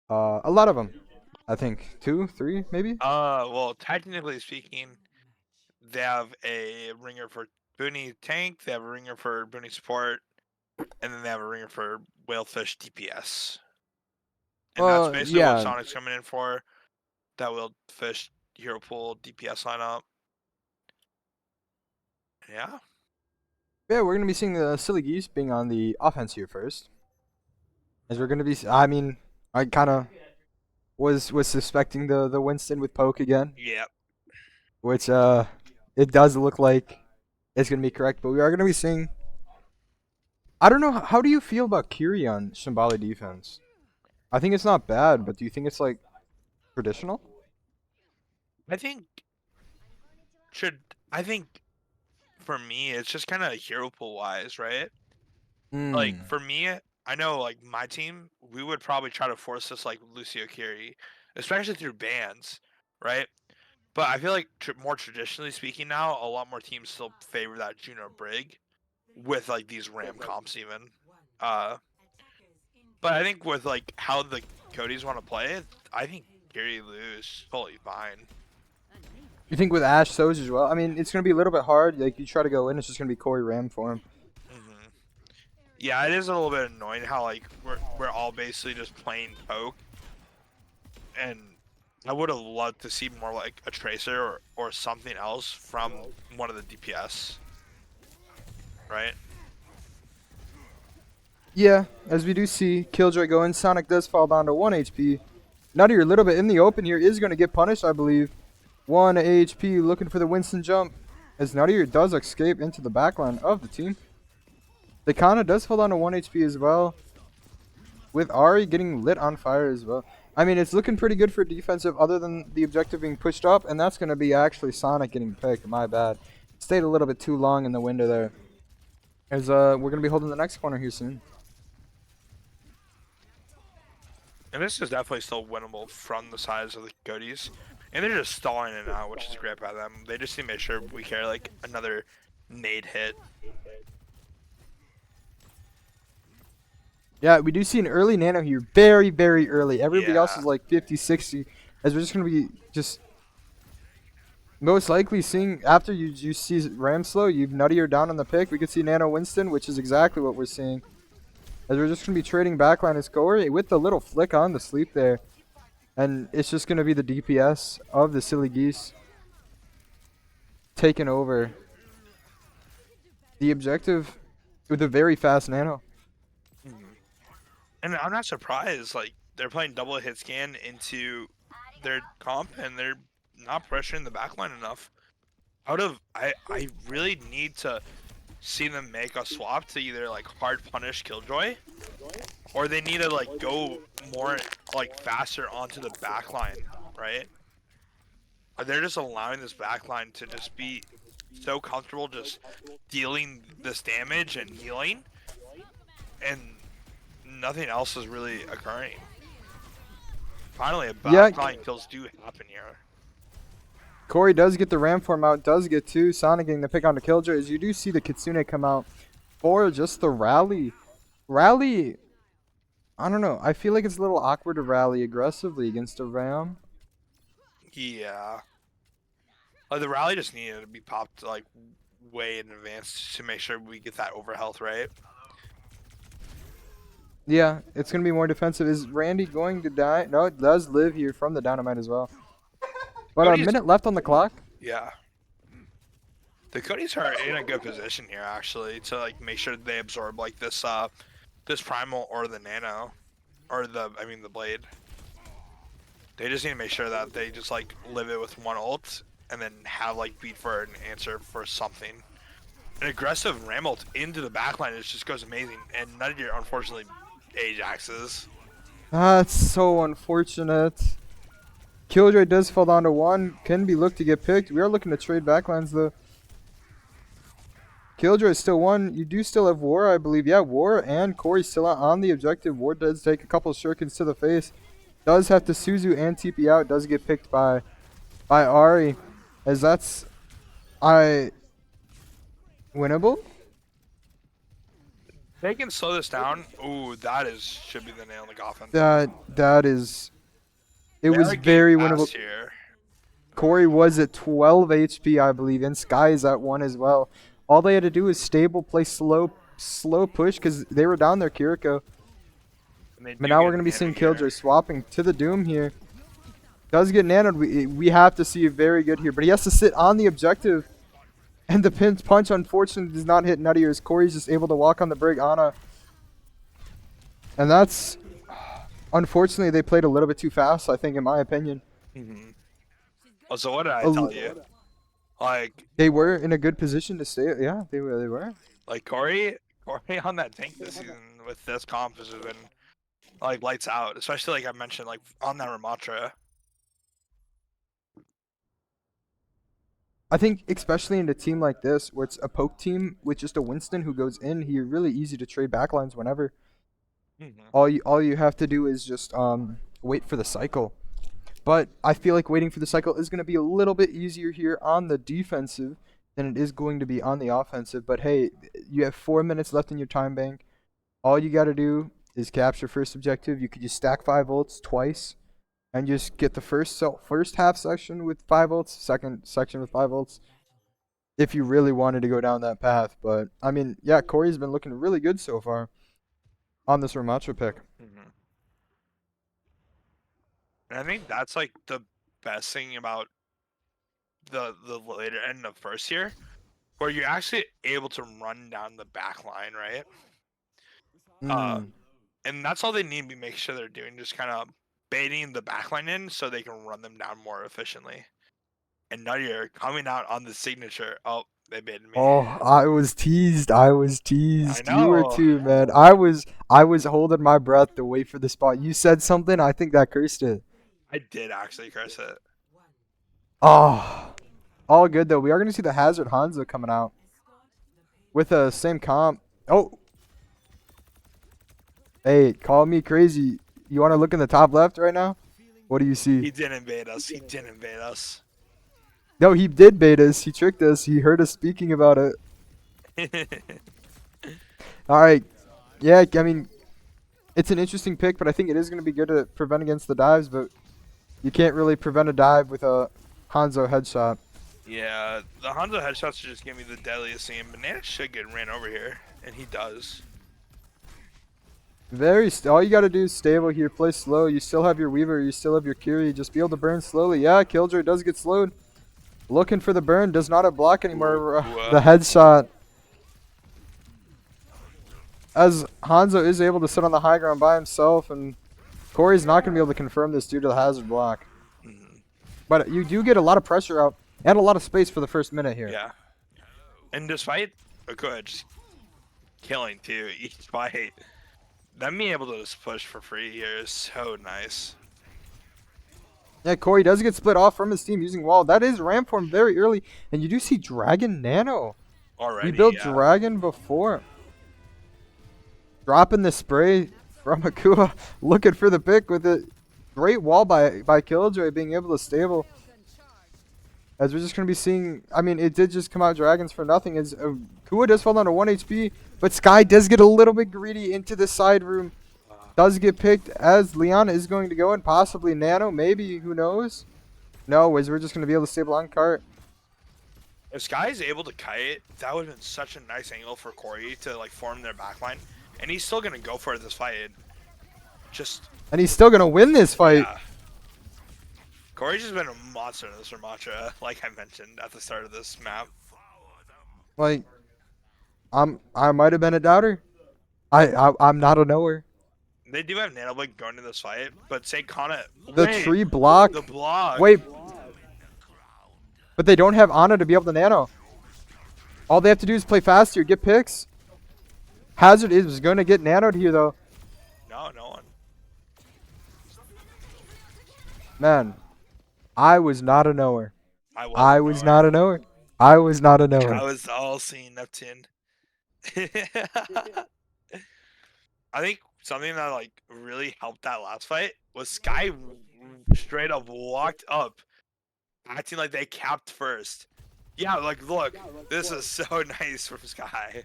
a lot of them. I think 2, 3, maybe. Well, technically speaking, they have a ringer for Booney tank, they have a ringer for Booney support, and then they have a ringer for Whalefish DPS. And that's basically what Sonic's coming in for. That Whalefish hero pool DPS lineup. Yeah. Yeah, we're gonna be seeing the Silly Geese being on the offense here first, as we're gonna be. I mean, I kind of was suspecting the Winston with poke again. Yep. Which it does look like it's gonna be correct, but we are gonna be seeing I don't know. How do you feel about Kiri on Shambhala defense? I think it's not bad, but do you think it's like traditional? I think should I think for me it's just kind of hero pool wise, right? Like Hmm. for me, I know like my team, we would probably try to force this like Lucio Kiri, especially through bans, right? But I feel like more traditionally speaking now, a lot more teams still favor that Juno Brig with like these Ram comps even. Uh, but I think with like how the Codys want to play it, I think Kiri lose totally fine. You think with Ash Soj as well? I mean, it's gonna be a little bit hard. Like you try to go in, it's just gonna be Corey Ram for him. hmm Yeah, it is a little bit annoying how like we're all basically just playing poke, and I would have loved to see more like a tracer or something else from one of the DPS, right? Yeah, as we do see, Killjoy go in. Sonic does fall down to 1 HP. Nutty, a little bit in the open here, is gonna get punished, I believe. 1 HP, looking for the Winston jump. As Nuttier does escape into the backline of the team. The Kana does fall down to 1 HP as well. With Ari getting lit on fire as well. I mean, it's looking pretty good for defensive other than the objective being pushed up. And that's going to be actually Sonic getting picked. My bad. Stayed a little bit too long in the window there. As we're going to be holding the next corner here soon. And this is definitely still winnable from the size of the Codys. And they're just stalling it out, which is great by them. They just need to make sure we carry like another nade hit. Yeah, we do see an early nano here. Very, very early. Everybody else Yeah. is like 50, 60. As we're just going to be just most likely seeing after you see Ram slow, you've Nuttier down on the pick. We could see Nano Winston, which is exactly what we're seeing. As we're just going to be trading backline and Corey with the little flick on the sleep there. And it's just going to be the DPS of the Silly Geese taking over the objective with a very fast nano. And I'm not surprised. Like they're playing double hit scan into their comp, and they're not pressuring the backline enough. I really need to see them make a swap to either like hard punish Killjoy, or they need to like go more like faster onto the backline, right? Or they're just allowing this backline to just be so comfortable just dealing this damage and healing, and nothing else is really occurring. Finally, a Yeah. backline kills do happen here. Corey does get the ram form out, does get two. Sonic getting the pick on the Killjoy. As you do see the Kitsune come out for just the rally. Rally, I don't know. I feel like it's a little awkward to rally aggressively against a ram. Yeah. Like the rally just needed to be popped like way in advance to make sure we get that overhealth right. Yeah, it's going to be more defensive. Is Randy going to die? No, it does live here from the dynamite as well. But a Cody's- minute left on the clock. Yeah. The Codys are in a good position here actually to like make sure they absorb like this primal or the nano or the blade. They just need to make sure that they just like live it with one ult and then have like beat for an answer for something. An aggressive ram ult into the backline just goes amazing, and none of your unfortunately Ajaxes. That's so unfortunate. Killjoy does fall down to one. Can be looked to get picked. We are looking to trade backlines though. Killjoy is still one. You do still have War, I believe. Yeah, War and Corey still on the objective. War does take a couple shurikens to the face. Does have to Suzu and TP out. Does get picked by Ari. As that's winnable. They can slow this down. Ooh, should be the nail in the coffin. That is. It was They're very getting winnable. fast here. Corey was at 12 HP, I believe, and Sky is at 1 as well. All they had to do was stable, play slow push because they were down there, Kiriko. But now we're going to be seeing Killjoy swapping to the Doom here. Does get nanoed. We have to see it very good here, but he has to sit on the objective. And the pinch punch, unfortunately, does not hit Nutty as Corey's just able to walk on the Brig Ana. And that's... Unfortunately, they played a little bit too fast, I think, in my opinion. So what did I tell you? Like They were in a good position to stay. Yeah, they were. Corey Corey on that tank this season with this comp has been like lights out, especially like I mentioned, like on that Ramatra. I think especially in a team like this, where it's a poke team with just a Winston who goes in, he's really easy to trade backlines whenever. All you have to do is just wait for the cycle. But I feel like waiting for the cycle is going to be a little bit easier here on the defensive than it is going to be on the offensive. But hey, you have 4 minutes left in your time bank. All you got to do is capture first objective. You could just stack 5 ults twice and just get the first half section with 5 ults, second section with 5 ults, if you really wanted to go down that path. But I mean, yeah, Corey's been looking really good so far on this Ramatra pick. And I think that's like the best thing about the later end of first year, where you're actually able to run down the back line, right? And that's all they need to be make sure they're doing, just kind of baiting the backline in so they can run them down more efficiently. And now you're coming out on the signature. Oh, they baited me. Oh, I was teased. I You were know. too, man. I was holding my breath to wait for the spot. You said something. I think that cursed it. I did actually curse it. Oh, all good though. We are gonna see the Hazard Hanzo coming out with the same comp. Oh, hey, call me crazy. You want to look in the top left right now? What do you see? He didn't bait us. He didn't bait us. No, he did bait us. He tricked us. He heard us speaking about it. All right. Yeah, I mean, it's an interesting pick, but I think it is going to be good to prevent against the dives, but you can't really prevent a dive with a Hanzo headshot. Yeah, the Hanzo headshots just give me the deadliest scene. Banana should get ran over here, and he does. All you got to do is stable here, play slow. You still have your Weaver, you still have your Curie. Just be able to burn slowly. Yeah, Killjoy does get slowed. Looking for the burn, does not have block anymore. The headshot. As Hanzo is able to sit on the high ground by himself, and Corey's not going to be able to confirm this due to the hazard block. But you do get a lot of pressure out and a lot of space for the first minute here. Yeah. And despite a good killing too, each fight, them being able to just push for free here is so nice. Yeah, Corey does get split off from his team using wall. That is Ramform very early, and you do see Dragon Nano. Already, He built Dragon before. Dropping the spray from Akua, looking for the pick with it. Great wall by Killjoy, being able to stable. As we're just going to be seeing, I mean, it did just come out Dragons for nothing. As Akua does fall down to 1 HP, but Sky does get a little bit greedy into the side room. Does get picked as Leon is going to go, and possibly Nano, maybe, who knows? No, as we're just going to be able to stable on cart. If Sky is able to kite, that would have been such a nice angle for Corey to like form their backline. And he's still going to go for this fight. And he's still going to win this fight. Yeah. Corey's just been a monster in this Ramatra, like I mentioned at the start of this map. Like, I might have been a doubter. I'm not a knower. They do have Nanoblade going to this fight, but say Kana. The tree block. The block. Wait. But they don't have Ana to be able to nano. All they have to do is play faster, get picks. Hazard is going to get nanoed here, though. No one. Man, I was not a knower. I was not a knower. I was not a knower. I was all seeing Neptune. I think something that like really helped that last fight was Sky straight up walked up, acting like they capped first. Yeah, like look, this is so nice from Sky.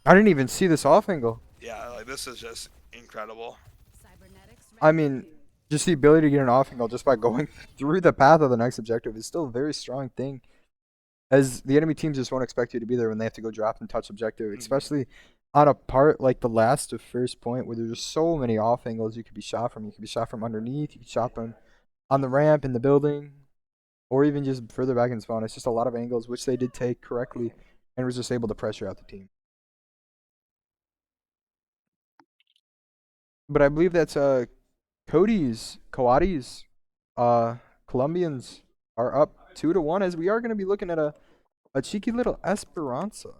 I didn't even see this off angle. Yeah, like this is just incredible. I mean, just the ability to get an off angle just by going through the path of the next objective is still a very strong thing. As the enemy teams just won't expect you to be there when they have to go drop and touch objective, especially on a part like the last of first point where there's just so many off angles you could be shot from. You could be shot from underneath, you could shot from on the ramp, in the building, or even just further back in spawn. It's just a lot of angles, which they did take correctly and was just able to pressure out the team. But I believe that's Coady's Colombians are up 2-1 as we are going to be looking at a cheeky little Esperanza.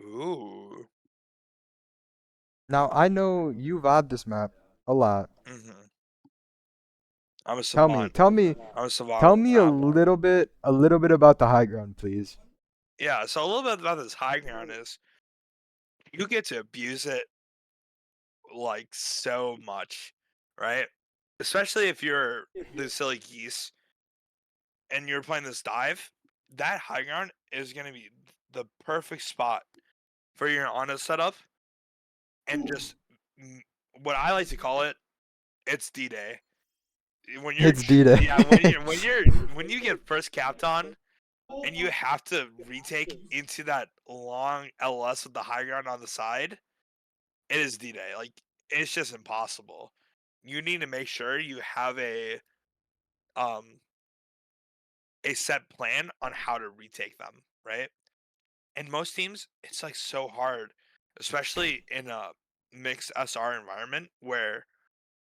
Ooh. Now I know you've had this map a lot. Hmm. I'm a Tell me, savant. tell me, I'm a savant tell on me the map. a little bit about the high ground, please. Yeah, so a little bit about this high ground is you get to abuse it like so much, right? Especially if you're the silly geese and you're playing this dive, that high ground is going to be the perfect spot for your honest setup and just what I like to call it, it's D-Day. When you're It's D-Day. yeah, when you get first capped on and you have to retake into that long LS with the high ground on the side, it is D-Day. Like it's just impossible. You need to make sure you have um a set plan on how to retake them, right? And most teams, it's like so hard, especially in a mixed SR environment where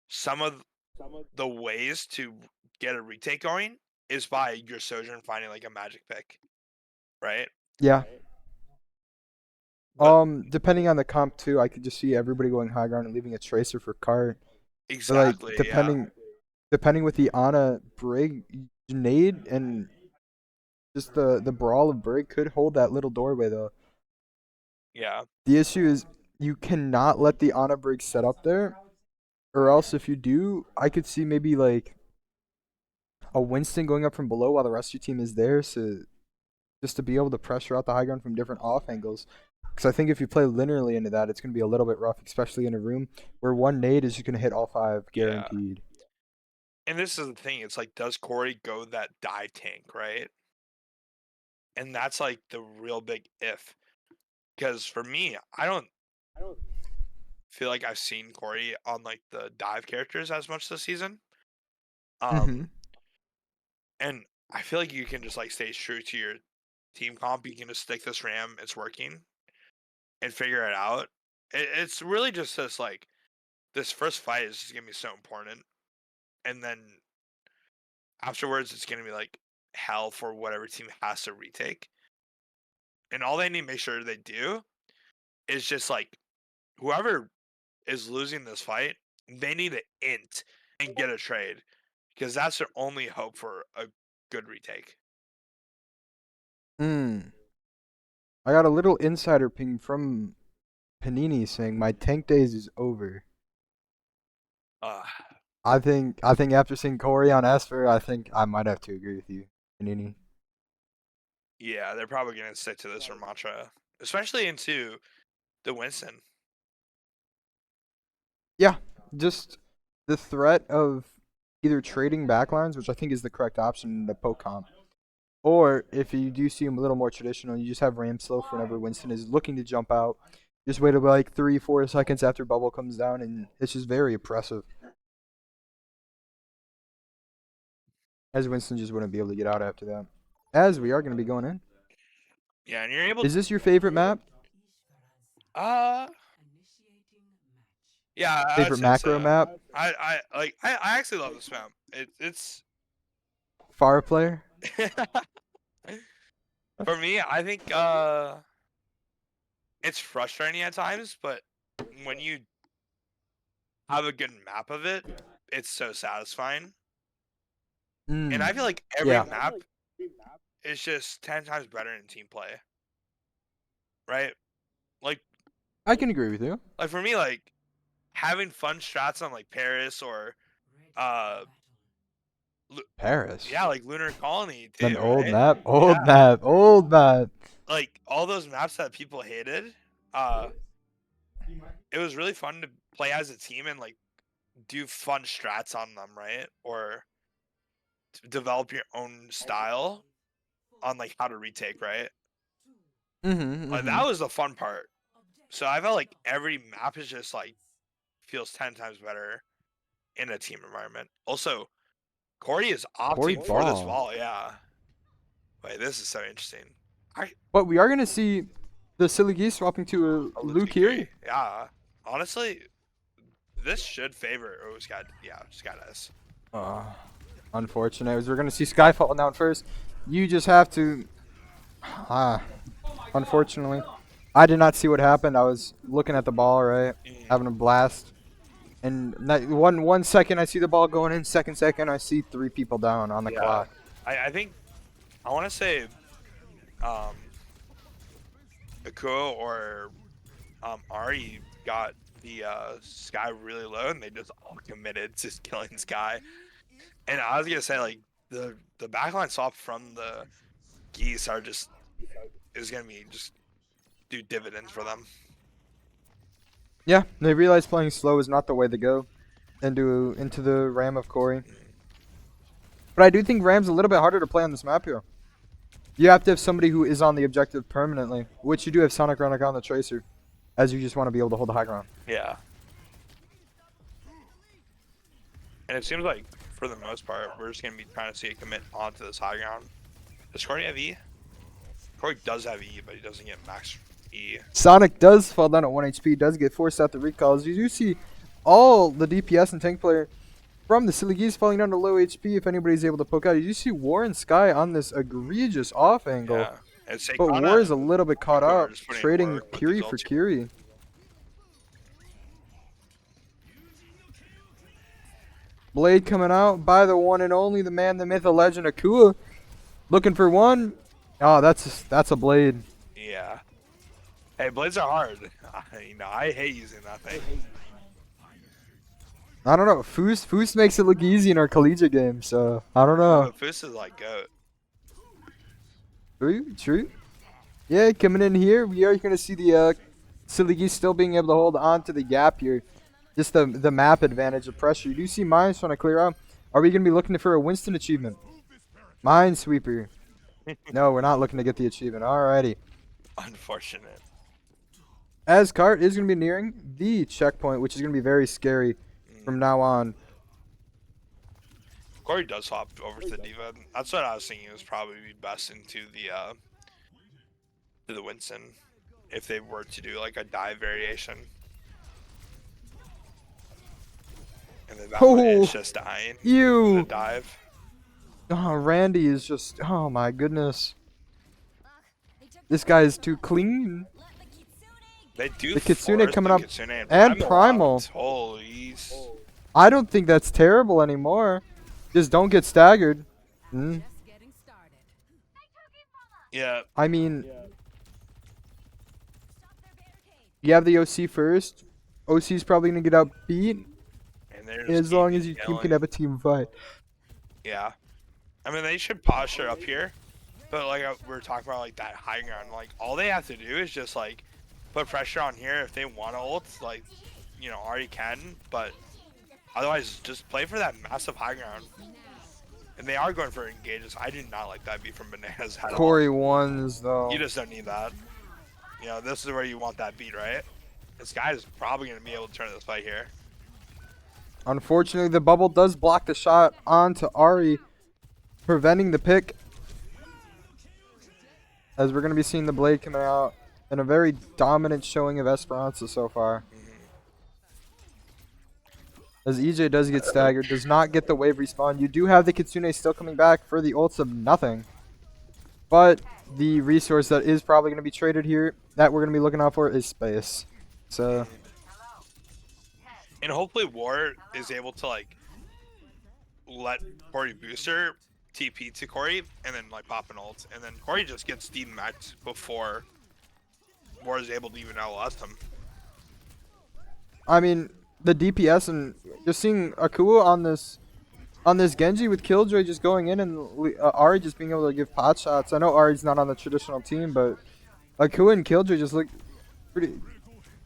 some of the ways to get a retake going is by your Sojourn finding like a magic pick, right? Yeah. But Depending on the comp too, I could just see everybody going high ground and leaving a tracer for cart. But like exactly, yeah, depending with the Ana Brig nade and just the brawl of Brig could hold that little doorway though. yeah, The issue is you cannot let the Ana Brig set up there, or else if you do, I could see maybe like a Winston going up from below while the rest of your team is there, so just to be able to pressure out the high ground from different off angles. Because I think if you play linearly into that, it's going to be a little bit rough, especially in a room where one nade is just going to hit all five yeah. guaranteed. And this is the thing. It's like, does Corey go that dive tank, right? And that's like the real big if. Because for me, I don't feel like I've seen Corey on like the dive characters as much this season. Mm-hmm. Um, and I feel like you can just like stay true to your team comp. You can just stick this ram, it's working, and figure it out. It's really just this like this first fight is just gonna be so important, and then afterwards it's gonna be like hell for whatever team has to retake. And all they need to make sure they do is just like whoever is losing this fight, they need to int and get a trade because that's their only hope for a good retake. Mm. I got a little insider ping from Panini saying my tank days is over. Uh, I think after seeing Corey on Esper, I think I might have to agree with you, Panini. yeah, they're probably gonna stick to this Ramatra, especially into the Winston. Yeah, just the threat of either trading backlines, which I think is the correct option in the poke comp, or if you do see him a little more traditional, you just have Ram slow for whenever Winston is looking to jump out. Just wait about like 3-4 seconds after bubble comes down, and it's just very oppressive. As Winston just wouldn't be able to get out after that. As we are going to be going in. Yeah, and you're able. Is this your favorite map? Uh, yeah, I would Favorite say macro so. map? I actually love this map. It's Far player? for me. I think it's frustrating at times, but when you have a good map of it, it's so satisfying. And I feel like every Yeah. map is just 10 times better in team play, right? Like I can agree with you. like for me, like having fun strats on like Paris or uh Paris. yeah, like Lunar Colony An too, old right? map? Yeah, Old map. Old map. like all those maps that people hated. Uh, it was really fun to play as a team and like do fun strats on them, right? Or to develop your own style on like how to retake, right? Like Mm-hmm. that was the fun part. So I felt like every map is just like feels 10 times better in a team environment. Also, Corey is Corey opting for this Ball. ball. Yeah. Wait, this is so interesting. I But we are going to see the Silly Geese swapping to a Luke here. Lutikiri. Yeah. Honestly, this should favor. Oh, just got us. Unfortunate. As we're going to see Skyfall down first. You just have to. Ah, unfortunately. I did not see what happened. I was looking at the ball, right, Mm. having a blast. And one second I see the ball going in. Second I see 3 people down on the Yeah. clock. I think I want to say Akuo or Ari got the Sky really low, and they just all committed to killing Sky. And I was gonna say like the backline swap from the Geese are just is gonna be just do dividends for them. Yeah, they realized playing slow is not the way to go into the Ram of Corey. But I do think Ram's a little bit harder to play on this map here. You have to have somebody who is on the objective permanently, which you do have Sonic Runner on the Tracer, as you just want to be able to hold the high ground. Yeah. And it seems like for the most part, we're just gonna be trying to see it commit onto this high ground. Does Corey have E? Corey does have E, but he doesn't get max E. Sonic does fall down at 1 HP, does get forced out the recalls. You do see all the DPS and tank player from the Silly Geese falling down to low HP if anybody's able to poke out. You do see War and Sky on this egregious off angle. Yeah. And But Seikana War is a little bit caught Akuo are up, just putting trading work with Kiri his for ulti. Kiri. Blade coming out by the one and only, the man, the myth, the legend, Akua. Looking for one. Oh, that's a Blade. Yeah. Hey, blades are hard. I hate using that thing. I don't know. Foos makes it look easy in our collegiate game, so I don't know. But Foos is like goat. True. Yeah, coming in here, we are going to see the Silly Geese still being able to hold on to the gap here. Just the map advantage of pressure. You do see Mines trying to clear out. Are we going to be looking for a Winston achievement? Minesweeper. No, we're not looking to get the achievement. Alrighty. Unfortunate. As Cart is going to be nearing the checkpoint, which is going to be very scary from now on. Corey does hop over to D.Va. That's what I was thinking. It was probably be best into the Winston if they were to do like a dive variation. And then that one is just dying. Ew. The dive. Oh, Randy is just, oh my goodness. This guy is too clean. They do The Kitsune force coming the up Kitsune and Primal. out. Holy. I don't think that's terrible anymore. Just don't get staggered. Hmm. Yeah. I mean, you have the OC first. OC's probably going to get outbeat And they're as just long as your team yelling. can have a team fight. Yeah. I mean, they should posture up here. But like we were talking about, like that high ground, like all they have to do is just like put pressure on here if they want to ult, like, you know, already can, but otherwise just play for that massive high ground. And they are going for engages. I do not like that beat from Bananas at all. Corey ones, though. You just don't need that. You know, this is where you want that beat, right? This guy is probably going to be able to turn this fight here. Unfortunately, the bubble does block the shot onto Ari, preventing the pick. As we're going to be seeing the Blade coming out in a very dominant showing of Esperanza so far. As EJ does get staggered, does not get the wave respawn. You do have the Kitsune still coming back for the ults of nothing. But the resource that is probably going to be traded here that we're going to be looking out for is space. So, And hopefully War is able to like let Corey booster TP to Corey and then like pop an ult, and then Corey just gets demaxed before War is able to even outlast him. I mean, the DPS and just seeing Akua on this Genji with Killjoy just going in and Ari just being able to give pot shots. I know Ari's not on the traditional team, but Akua and Killjoy just look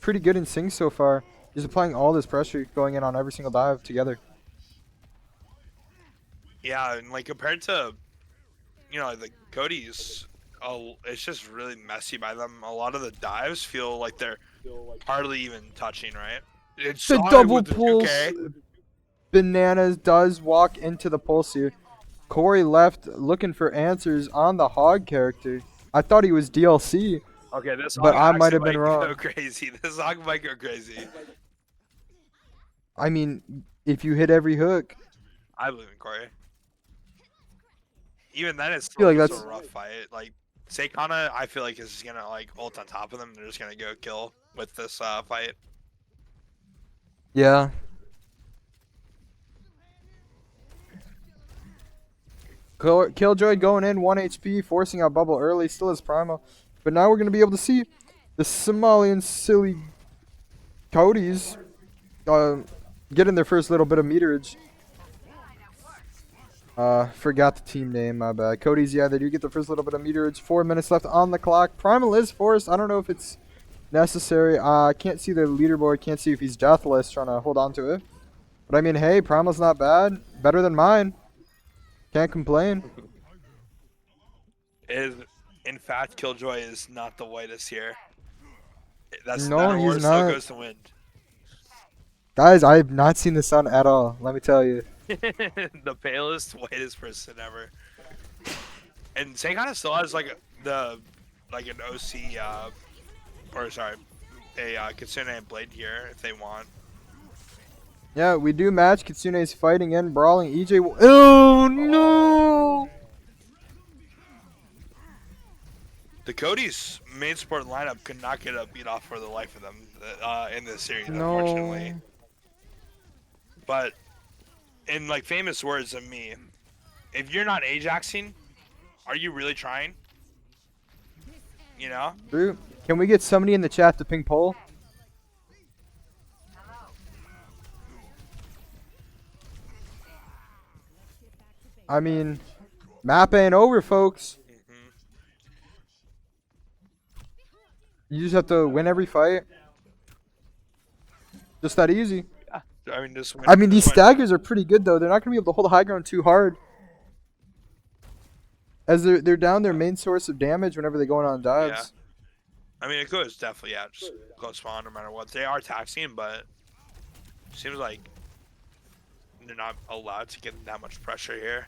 pretty good in sync so far. Just applying all this pressure going in on every single dive together. Yeah, and like compared to, you know, the Cody's, it's just really messy by them. A lot of the dives feel like they're hardly even touching, right? It's The solid double with the pulse. 2K. Bananas does walk into the pulse here. Corey left looking for answers on the Hog character. I thought he was DLC. Okay, this But hog I might have actually been might wrong. Go crazy. This hog might go crazy. I mean, if you hit every hook, I believe in Corey. Even then, it's feel still like just a that's- rough fight. Like Seikana, I feel like is gonna like ult on top of them. They're just gonna go kill with this fight. Yeah. Killjoy going in 1 HP, forcing out bubble early, still has primal. But now we're going to be able to see the Somalian silly Cody's getting their first little bit of meterage. Forgot the team name, my bad. Cody's, yeah, they do get the first little bit of meterage. 4 minutes left on the clock. Primal is forced. I don't know if it's necessary. I can't see the leaderboard. Can't see if he's deathless, trying to hold on to it. But I mean, hey, Primal's not bad. Better than mine. Can't complain. In fact, Killjoy is not the whitest here. That's No, that he's Aurora still not. goes to WYND. Guys, I have not seen the sun at all. Let me tell you. The palest, whitest person ever. And Seikana still has like an OC or sorry, a Kitsune and Blade here if they want. Yeah, we do match. Kitsune's fighting in, brawling. EJ. Oh no! The Cody's main support lineup could not get a beat off for the life of them in this series, No. unfortunately. But in like famous words of me, if you're not Ajaxing, are you really trying? You know? True. Can we get somebody in the chat to ping poll? I mean, map ain't over, folks. You just have to win every fight. Just that easy. I mean, this. I mean, these staggers are pretty good though. They're not gonna be able to hold the high ground too hard, as they're down their main source of damage whenever they go on dives. Yeah. I mean, it goes definitely just go spawn no matter what. They are taxing, but seems like they're not allowed to get that much pressure here.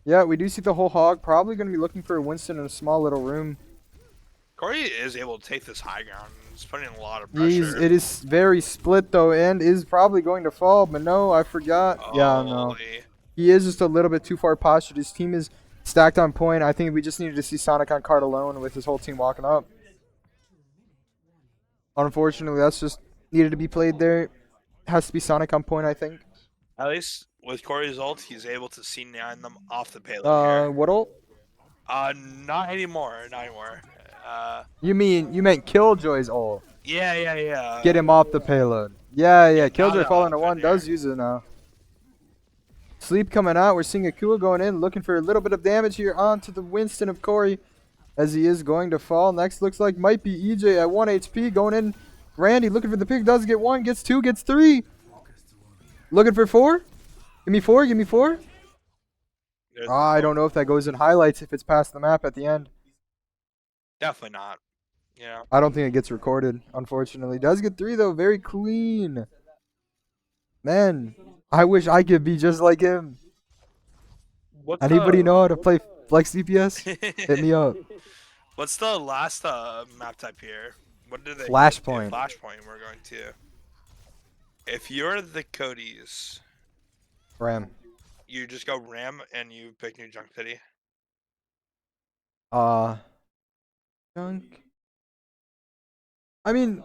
Yeah, we do see the whole hog. Probably gonna be looking for a Winston in a small little room. Corey is able to take this high ground. He's putting in a lot of pressure. It is very split though, and is probably going to fall. But no, I forgot. Yeah, no. Holy. He is just a little bit too far postured. His team is stacked on point. I think we just needed to see Sonic on card alone with his whole team walking up. Unfortunately, that's just needed to be played there. Has to be Sonic on point, I think. At least with Corey's ult, he's able to C9 them off the payload here. What ult? Not anymore. Not anymore. You meant Killjoy's ult? Yeah. Get him off the payload. Yeah. Killjoy that falling to option 1 does use it now. Sleep coming out. We're seeing Akua going in, looking for a little bit of damage here onto the Winston of Corey, as he is going to fall. Next looks like might be EJ at 1 HP going in. Randy looking for the pick, does get 1, gets 2, gets 3. Looking for 4. Give me 4. Give me 4. I don't know if that goes in highlights if it's past the map at the end. Definitely not. Yeah. I don't think it gets recorded, unfortunately. Does get 3 though, very clean. Man, I wish I could be just like him. Anybody know how to play Flex DPS? Hit me up. What's the last map type here? What did they? Flashpoint. Flashpoint. We're going to. If you're the Cody's, Ram. you just go Ram and you pick New Junk City. Junk. I mean,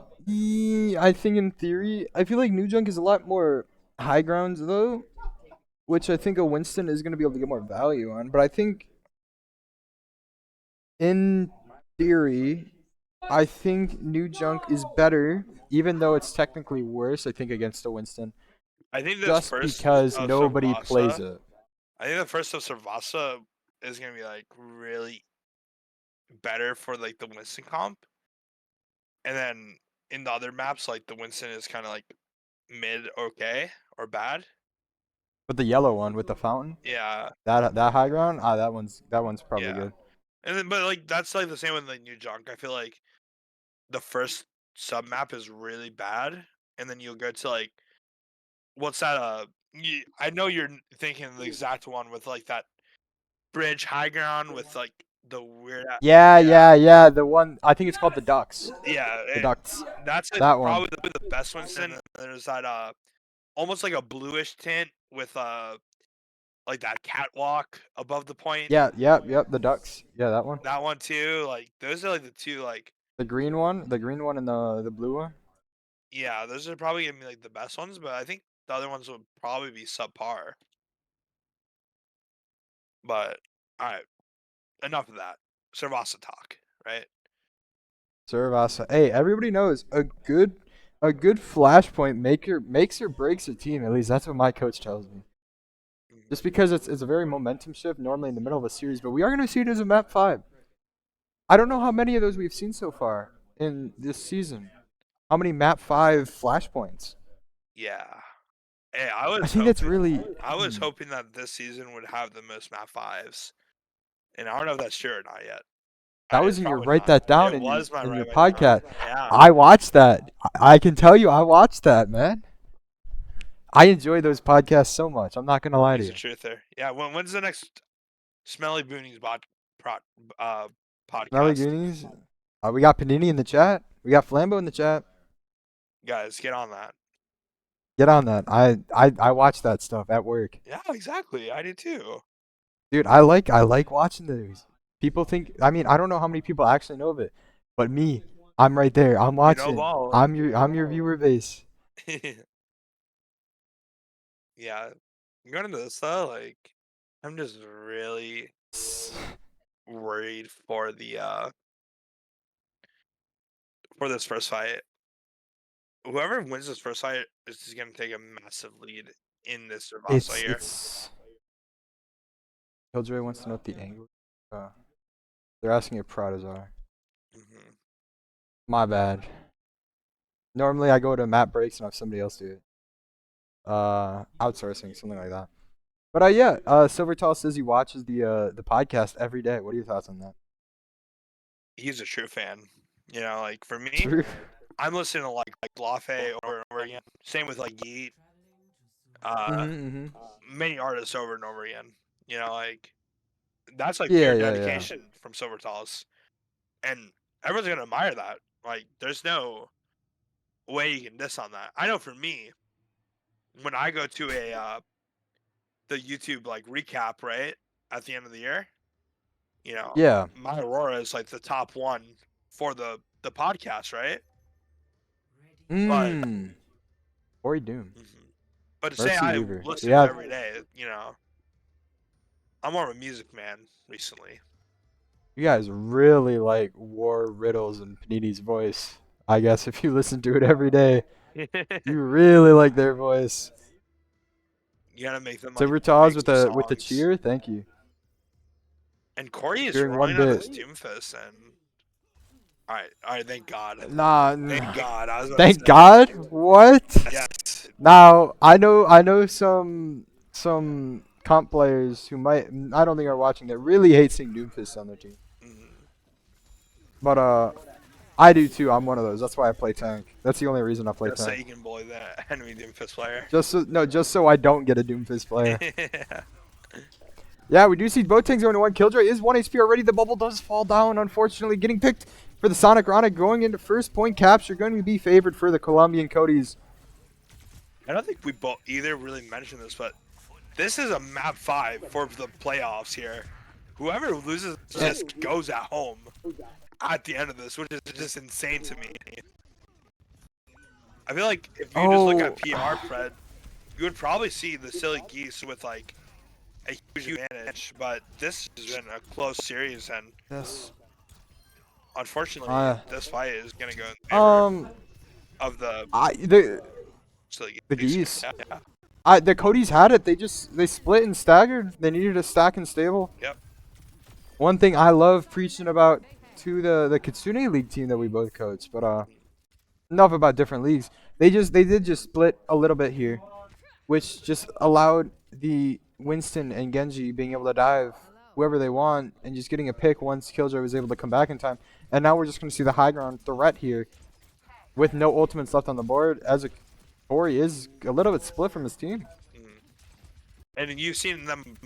I think in theory, I feel like New Junk is a lot more high grounds though, which I think a Winston is going to be able to get more value on. But I think in theory, I think New Junk is better, even though it's technically worse, I think, against a Winston. I think this Just first because of nobody Savasa- plays it. I think the first of Servasa is gonna be like really better for like the Winston comp, and then in the other maps, like the Winston is kind of like mid, okay, or bad. But the yellow one with the fountain, Yeah, that high ground, that one's probably Yeah. good. and then but like that's like the same with like New Junk. I feel like the first sub map is really bad, and then you'll go to like what's that? I know you're thinking the exact one with like that bridge high ground with like the weird. Yeah. The one, I think it's called the Ducks. Yeah, The Ducks. that's like, That one. probably the best one. And there's that almost like a bluish tint with like that catwalk above the point. Yeah, yep, the ducks. Yeah, that one. That one too. Like those are like the two like The green one, and the blue one. yeah, those are probably gonna be like the best ones, but I think the other ones would probably be subpar. But all right, enough of that. Servasa talk, right? Saravasa. Hey, everybody knows a good flashpoint makes or breaks a team. At least that's what my coach tells me. Just because it's a very momentum shift normally in the middle of a series, but we are going to see it as a map 5. I don't know how many of those we've seen so far in this season. How many map 5 flashpoints? Yeah. Hey, I I was think that's hoping, really. I was hoping that this season would have the most map 5s, and I don't know if that's true or not yet. That was It's in your probably write not. that down It in your was my in your right down. podcast. Yeah. I watched that. I can tell you I watched that, man. I enjoy those podcasts so much. I'm not gonna lie to He's you. a truther. Yeah. When's the next Smelly Boonies Smelly podcast? Goonies. We got Panini in the chat. We got Flambo in the chat. Guys, get on that. Get on that. I watch that stuff at work. Yeah, exactly. I do too. Dude, I like watching those. People think, I mean, I don't know how many people actually know of it, but me, I'm right there. I'm watching. ball. I'm your viewer base. Yeah. Going into this though, like, I'm just really worried for the for this first fight. Whoever wins this first fight is just gonna take a massive lead in this Servasa here. It's Killjoy wants to know what the angle. They're asking if Pradas are. Mhm. My bad. Normally I go to map breaks and have somebody else do it. Outsourcing, something like that. But yeah, Silvertall says he watches the podcast every day. What are your thoughts on that? He's a true fan. You know, like for me, True. I'm listening to like Lafe over and over again. Same with like Yeet, Mm-hmm. many artists over and over again. You know, like that's like Yeah, pure yeah, yeah. dedication from Silvertalls, and everyone's gonna admire that. Like, there's no way you can diss on that. I know for me, when I go to a the YouTube like recap right at the end of the year, you know, Yeah. my Aurora is like the top one for the podcast, right? But Ori Doom. but to say Mercy I Weaver. listen Yeah. to every day, you know, I'm more of a music man recently. You guys really like War Riddles and Panini's voice. I guess if you listen to it every day, you really like their voice. You gotta make them like Silvertaw's make with the songs. cheer. Thank you. And Corey is During one rolling out this bit. Doomfist, and all right, thank God. Nah. Thank God. I was about to Thank say, God. What? Yes. Now I know some comp players who I don't think are watching that really hate seeing Doomfist on their team. Mhm. But I do too. I'm one of those. That's why I play tank. That's the only reason I play Just so tank. you can bully the enemy Doomfist player. Just so I don't get a Doomfist player. Yeah, we do see both tanks going to 1. Killjoy is 1 HP already. The bubble does fall down, unfortunately. Getting picked for the Sonic Ronic going into first point capture. Going to be favored for the Colombian Codys. I don't think we both either really mentioned this, but this is a map 5 for the playoffs here. Whoever loses just goes at home at the end of this, which is just insane to me. I feel like if you just look at PR, Fred, you would probably see the Silly Geese with like a huge advantage, but this has been a close series, and Yes. unfortunately, this fight is gonna go in favor of the Silly the Geese. Geese. Yeah. The Codys had it. They split and staggered. They needed a stack and stable. Yep. One thing I love preaching about to the Kitsune League team that we both coach, but enough about different leagues. They did just split a little bit here, which just allowed the Winston and Genji being able to dive whoever they want and just getting a pick once Killjoy was able to come back in time. And now we're just going to see the high ground threat here with no ultimates left on the board, as Corey is a little bit split from his team. And you've seen them,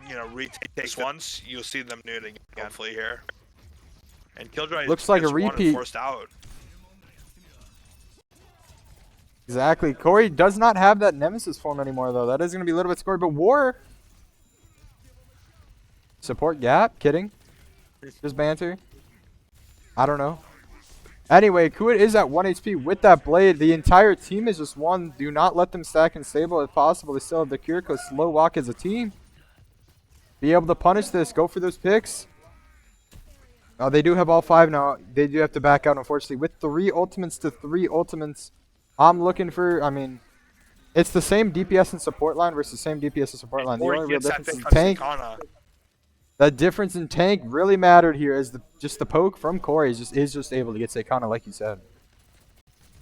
you know, retake this once. You'll see them do it again, hopefully here. And Killjoy Looks like a gets one and repeat. forced out. Exactly. Corey does not have that Nemesis form anymore, though. That is going to be a little bit scary. But War Support gap? Kidding. Just banter. I don't know. Anyway, Kuwait is at 1 HP with that blade. The entire team is just one. Do not let them stack and stable if possible. They still have the cure because slow walk as a team. Be able to punish this. Go for those picks. Oh, they do have all 5 now. They do have to back out, unfortunately. With 3 ultimates to 3 ultimates, I'm looking for, I mean, it's the same DPS and support line versus the same DPS and support line. The only real difference is tank. The difference in tank really mattered here as just the poke from Corey is just able to get Seikana, like you said.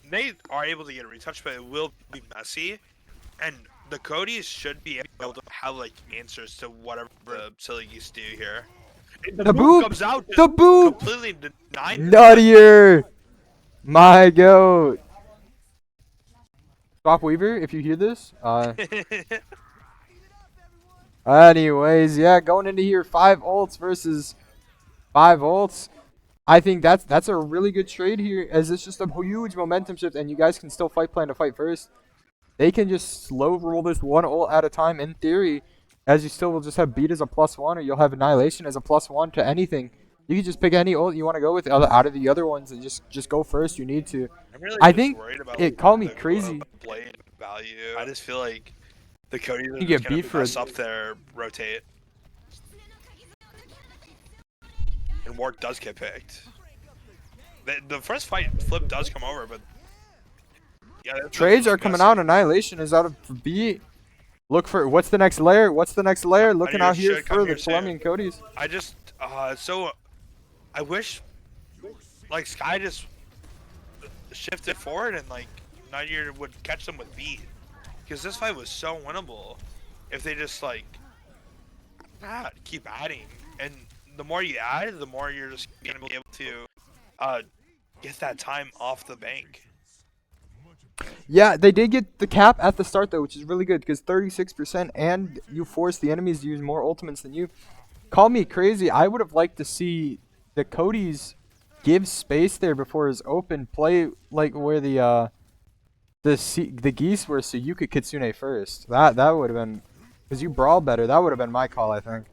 They are able to get a retouch, but it will be messy. And the Codys should be able to have like answers to whatever the silly geese do here. The boop comes out. The boop. Completely denied. Nuttier. My goat. Swap Weaver, if you hear this. Anyways, yeah, going into here, 5 ults versus 5 ults. I think that's a really good trade here, as it's just a huge momentum shift, and you guys can still plan to fight first. They can just slow roll this one ult at a time, in theory, as you still will just have beat as a +1, or you'll have annihilation as a +1 to anything. You can just pick any ult you want to go with out of the other ones and just go first. You need to. Really I think about it called me crazy. Blade value. I just feel like the Cody You get beat for mess up their rotate, and Ward does get picked. The first fight, Flip does come over, but yeah, trades are coming out. Annihilation is out of beat. Look for what's the next layer. What's the next layer? Looking out here for the Colombian Codys. I just so I wish like Sky just shifted forward and like Nightier would catch them with beat, because this fight was so winnable if they just like keep adding, and the more you add, the more you're just gonna be able to get that time off the bank. Yeah, they did get the cap at the start though, which is really good because 36%, and you force the enemies to use more ultimates than you. Call me crazy. I would have liked to see the Codys give space there before his open play, like where the geese were, so you could Kitsune first. That would have been, because you brawl better. That would have been my call, I think.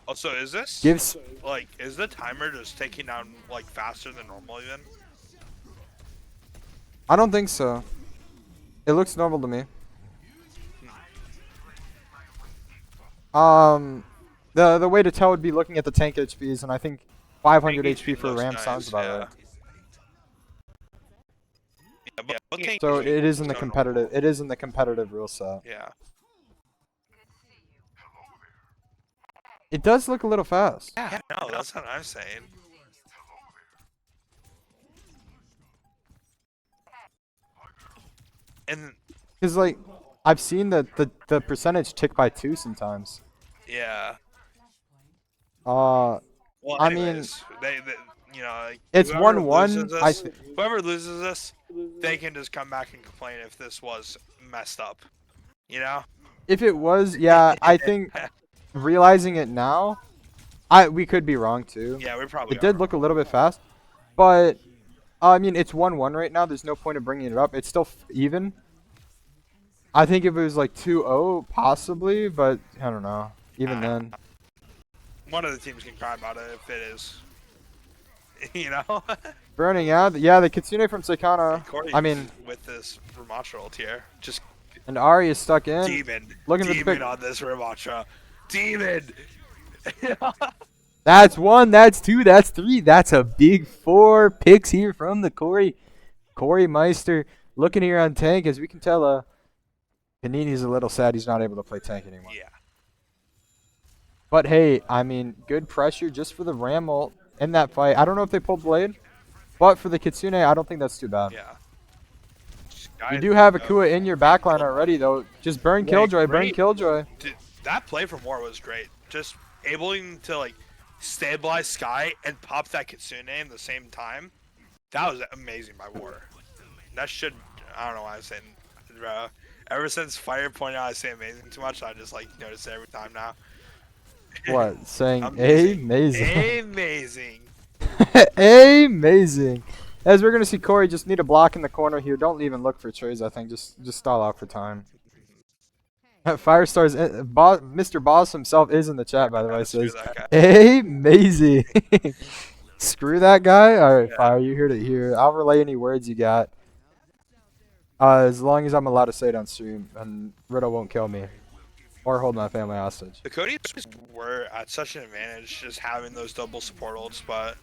Also, is this like, is the timer just taking down like faster than normal even? I don't think so. It looks normal to me. The way to tell would be looking at the tank HPs, and I think 500 HP for Ram sounds about right. Yeah, so it is in the competitive. It is in the competitive rule set. Yeah. It does look a little fast. Yeah, no, that's what I'm saying. And because like I've seen the percentage tick by 2 sometimes. Yeah. Well, I mean, they you know, like, it's 1-1. Whoever loses this, they can just come back and complain if this was messed up. You know? If it was, yeah, I think realizing it now, we could be wrong too. Yeah, we probably. It did look a little bit fast, but I mean, it's 1-1 right now. There's no point of bringing it up. It's still even. I think if it was like 2-0, possibly, but I don't know. Even then. One of the teams can cry about it if it is. You know? Burning out. Yeah, the Kitsune from Seikana. I mean, with this Ramatra ult here, just. And Ari is stuck in. Demon. Looking Demon for the pick. on this Ramatra. Demon. That's 1. That's 2. That's 3. That's a big 4 picks here from the Corey Meister. Looking here on tank, as we can tell, Panini's a little sad he's not able to play tank anymore. Yeah. But hey, I mean, good pressure just for the Ram ult in that fight. I don't know if they pulled Blade, but for the Kitsune, I don't think that's too bad. Yeah. You do have Akua in your backline already, though. Just burn Killjoy, burn Killjoy. Dude, that play from War was great. Just able to like stabilize Sky and pop that Kitsune in the same time. That was amazing by War. That should, I don't know why I'm saying, bro. Ever since Fire pointed out I say amazing too much, I just like notice it every time now. What? Saying amazing. Amazing. Amazing. As we're gonna see Corey just need a block in the corner here. Don't even look for trades, I think. Just stall out for time. Firestar's Mr. Boss himself is in the chat, by the way. Screw Says, that guy. amazing. Screw that guy. All right, Yeah. Fire, you heard it here. I'll relay any words you got. As long as I'm allowed to say it on stream, and Riddle won't kill me or hold my family hostage. The Cody were at such an advantage just having those double support ults, but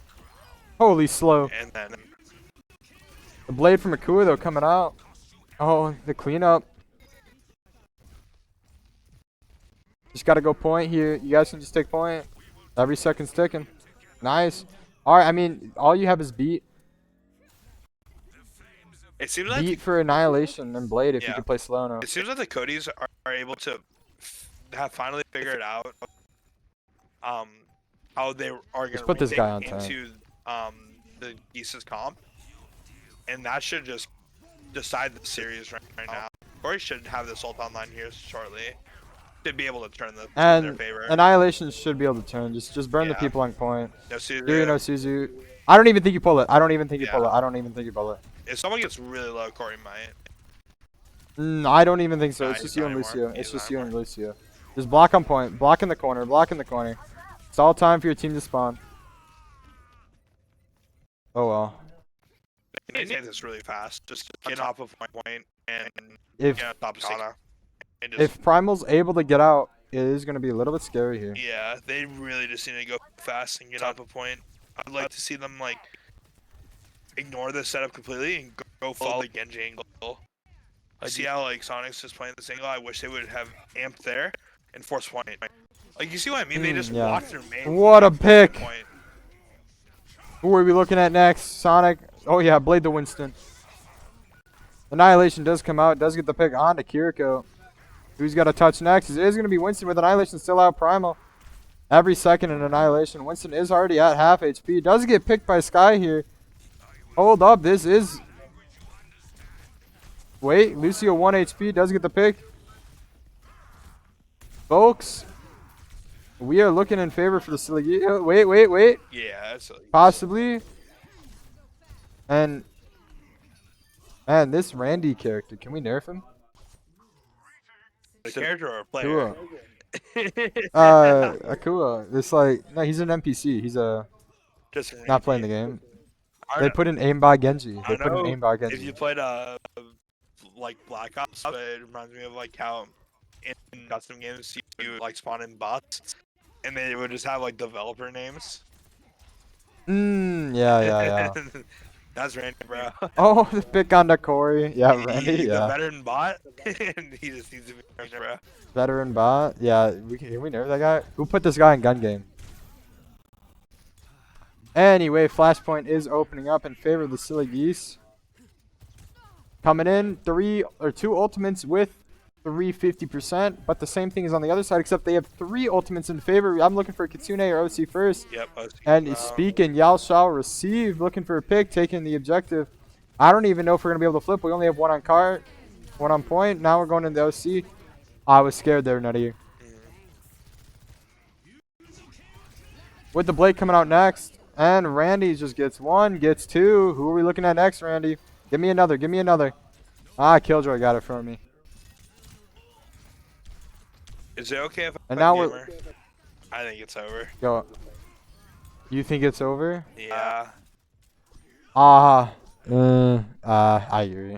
Holy slow. and then The blade from Akua though coming out. Oh, the cleanup. Just gotta go point here. You guys can just take point. Every second's ticking. Nice. All right. I mean, all you have is beat. it seems like Beat for annihilation and blade if you Yeah. can play slow enough. it seems like the Codys are able to have finally figured out how they are going to put this guy on tank. into the Geese's comp, and that should just decide the series right now. Or he should have this ult online here shortly to be able to turn the in their And favor. annihilation should be able to turn. Just burn the Yeah. people on point. No, see, Do no Suzu. I don't even think you pull it. I don't even think you Yeah. pull it. I don't even think you pull it. if someone gets really low, Corey might. I don't even think so. Nah, It's he's just you not and anymore. Lucio. It's He's just not you and anymore. Lucio. Just block on point. Block in the corner. Block in the corner. It's all time for your team to spawn. Oh well. They take this really fast. Just get off of point and If get on top of Sana. And just, if Primal's able to get out, it is going to be a little bit scary here. yeah, they really just need to go fast and get off a point. I'd like to see them like ignore this setup completely and go follow the Genji angle. I see how like Sonic's just playing this angle. I wish they would have amped there and force point. Like you see what I mean? They just yeah. walked their main. What a pick! Point. Who are we looking at next? Sonic. Oh yeah, Blade the Winston. Annihilation does come out. Does get the pick on to Kiriko. Who's got a touch next? It is going to be Winston with Annihilation still out Primal. Every second in Annihilation. Winston is already at half HP. Does get picked by Sky here. Hold up. This is... Wait. Lucio 1 HP. Does get the pick. Folks. We are looking in favor for the Silly. Wait. Yeah, that's like, Possibly. And... Man, this Randy character. Can we nerf him? the character or a player. Akua. Akua. It's like... No, he's an NPC. He's Just not playing the game. I They don't- put an aim by Genji. I They put an know aim by if Genji. you played like Black Ops, but it reminds me of like how in custom games you like spawn in bots, and they would just have like developer names. Yeah. That's Randy, bro. Oh, the pick on the Corey. Yeah, Randy. He's a Yeah. veteran bot, and he just needs to be Randy, bro. Veteran bot. Yeah, can we nerf that guy? Who put this guy in gun game? Anyway, Flashpoint is opening up in favor of the Silly Geese. Coming in, 2 ultimates with 350%, but the same thing is on the other side, except they have 3 ultimates in favor. I'm looking for Kitsune or OC first. Yep. And speaking, Yao shall receive, looking for a pick, taking the objective. I don't even know if we're going to be able to flip. We only have 1 on cart, 1 on point. Now we're going into the OC. I was scared there, Nutty. With the Blade coming out next. And Randy just gets 1, gets 2. Who are we looking at next, Randy? Give me another. Ah, Killjoy got it for me. Is it okay if And I now gamer? I think it's over. Go. You think it's over? Yeah. I agree.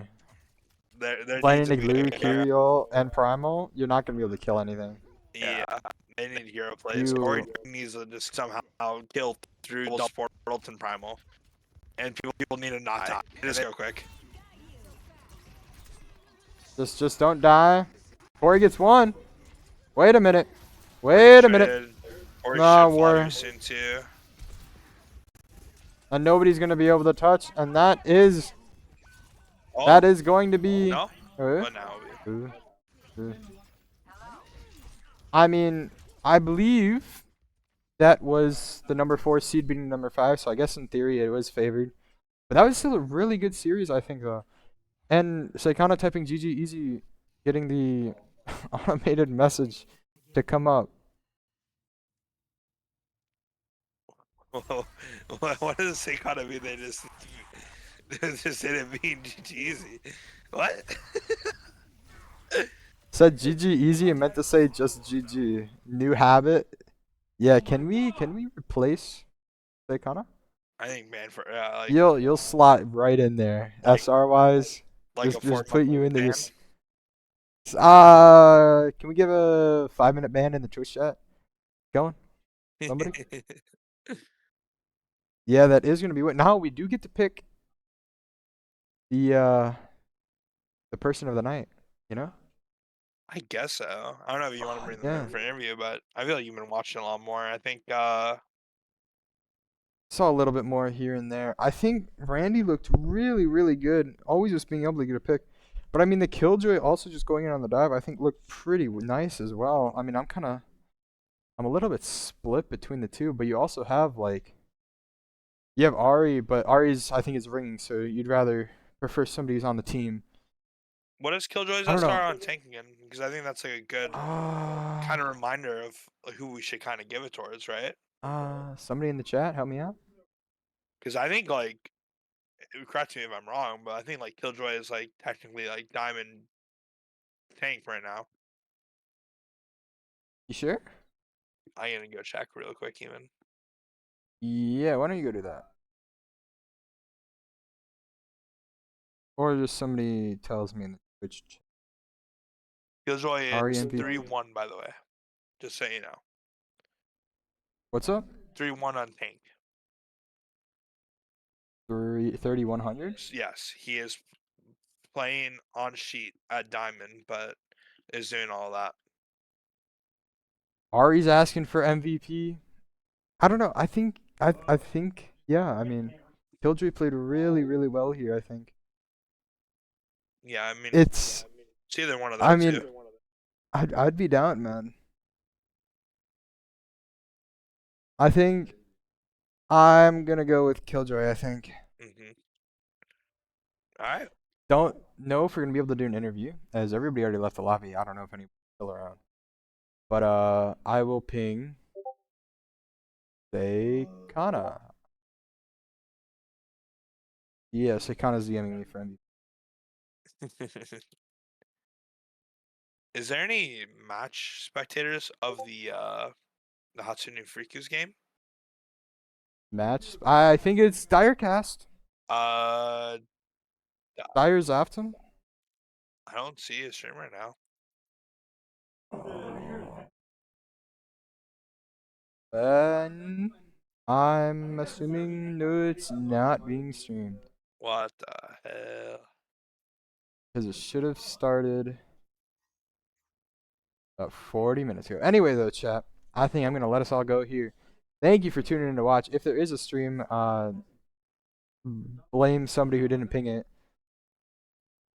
They're Playing the Glue, Curial, and Primal, you're not going to be able to kill anything. Yeah. They need hero plays. You- Corey needs to just somehow kill through double portal and primal. And people need to not die. Just go quick. Just don't die. Corey gets 1. Wait a minute. Wait a minute. Or Nah, should we're- fly soon too. And nobody's going to be able to touch. And that is Oh, going to be... no? But now I mean, I believe that was the number 4 seed beating number 5. So I guess in theory it was favored. But that was still a really good series, I think, though. And Saikana typing GG easy, getting the automated message to come up. what does it gotta be? They just didn't mean GG easy. What? Said GG easy and meant to say just GG. New habit. Yeah, can we replace Seikana? I think Manfred, yeah, You'll slot right in there. Like- SR wise. like a Just 4 put month you into ban. this. Can we give a 5-minute ban in the Twitch chat? Going? Somebody? Yeah, that is gonna be what. Now we do get to pick the person of the night. You know? I guess so. I don't know if you want to bring them Yeah. in for an interview, but I feel like you've been watching a lot more. I think Saw a little bit more here and there. I think Randy looked really, really good. Always just being able to get a pick. But I mean, the Killjoy also just going in on the dive, I think looked pretty nice as well. I mean, I'm a little bit split between the two, but you also have you have Ari, but Ari's I think is ringing, so you'd rather prefer somebody who's on the team. what is Killjoy's I don't know. SR on tank again? Because I think that's like a good kind of reminder of who we should kind of give it towards, right? Somebody in the chat, help me out. Because I think like, correct me if I'm wrong, but I think like Killjoy is like technically like diamond tank right now. You sure? I'm gonna go check real quick even. Yeah, why don't you go do that? Or just somebody tells me in the Twitch chat. Killjoy Ari is MVP. 3-1 by the way. Just so you know. What's up? 3-1 on tank. 3100? Yes, he is playing on sheet at diamond, but is doing all that. Ari's asking for MVP. I don't know. I think yeah, I mean Killjoy played really, really well here, I think. Yeah, I mean It's either one of I those mean two. I'd be down, man. I think I'm gonna go with Killjoy, I think. All right. Don't know if we're gonna be able to do an interview, as everybody already left the lobby. I don't know if anyone's still around. But I will ping Seikana. Yeah, Seikana's DMing me for MVP. Is there any match spectators of the Hatsune Friku's game? Match. I think it's Direcast. Uh, Dire Zaften. I don't see a stream right now. Then I'm assuming no, it's not being streamed What the hell? because it should have started about 40 minutes ago. Anyway, though, chat, I think I'm gonna let us all go here. Thank you for tuning in to watch. If there is a stream, blame somebody who didn't ping it.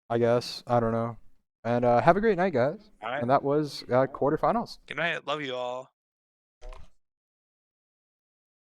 I guess I don't know. And have a great night, guys. All right. And that was quarterfinals. Good night. Love you all.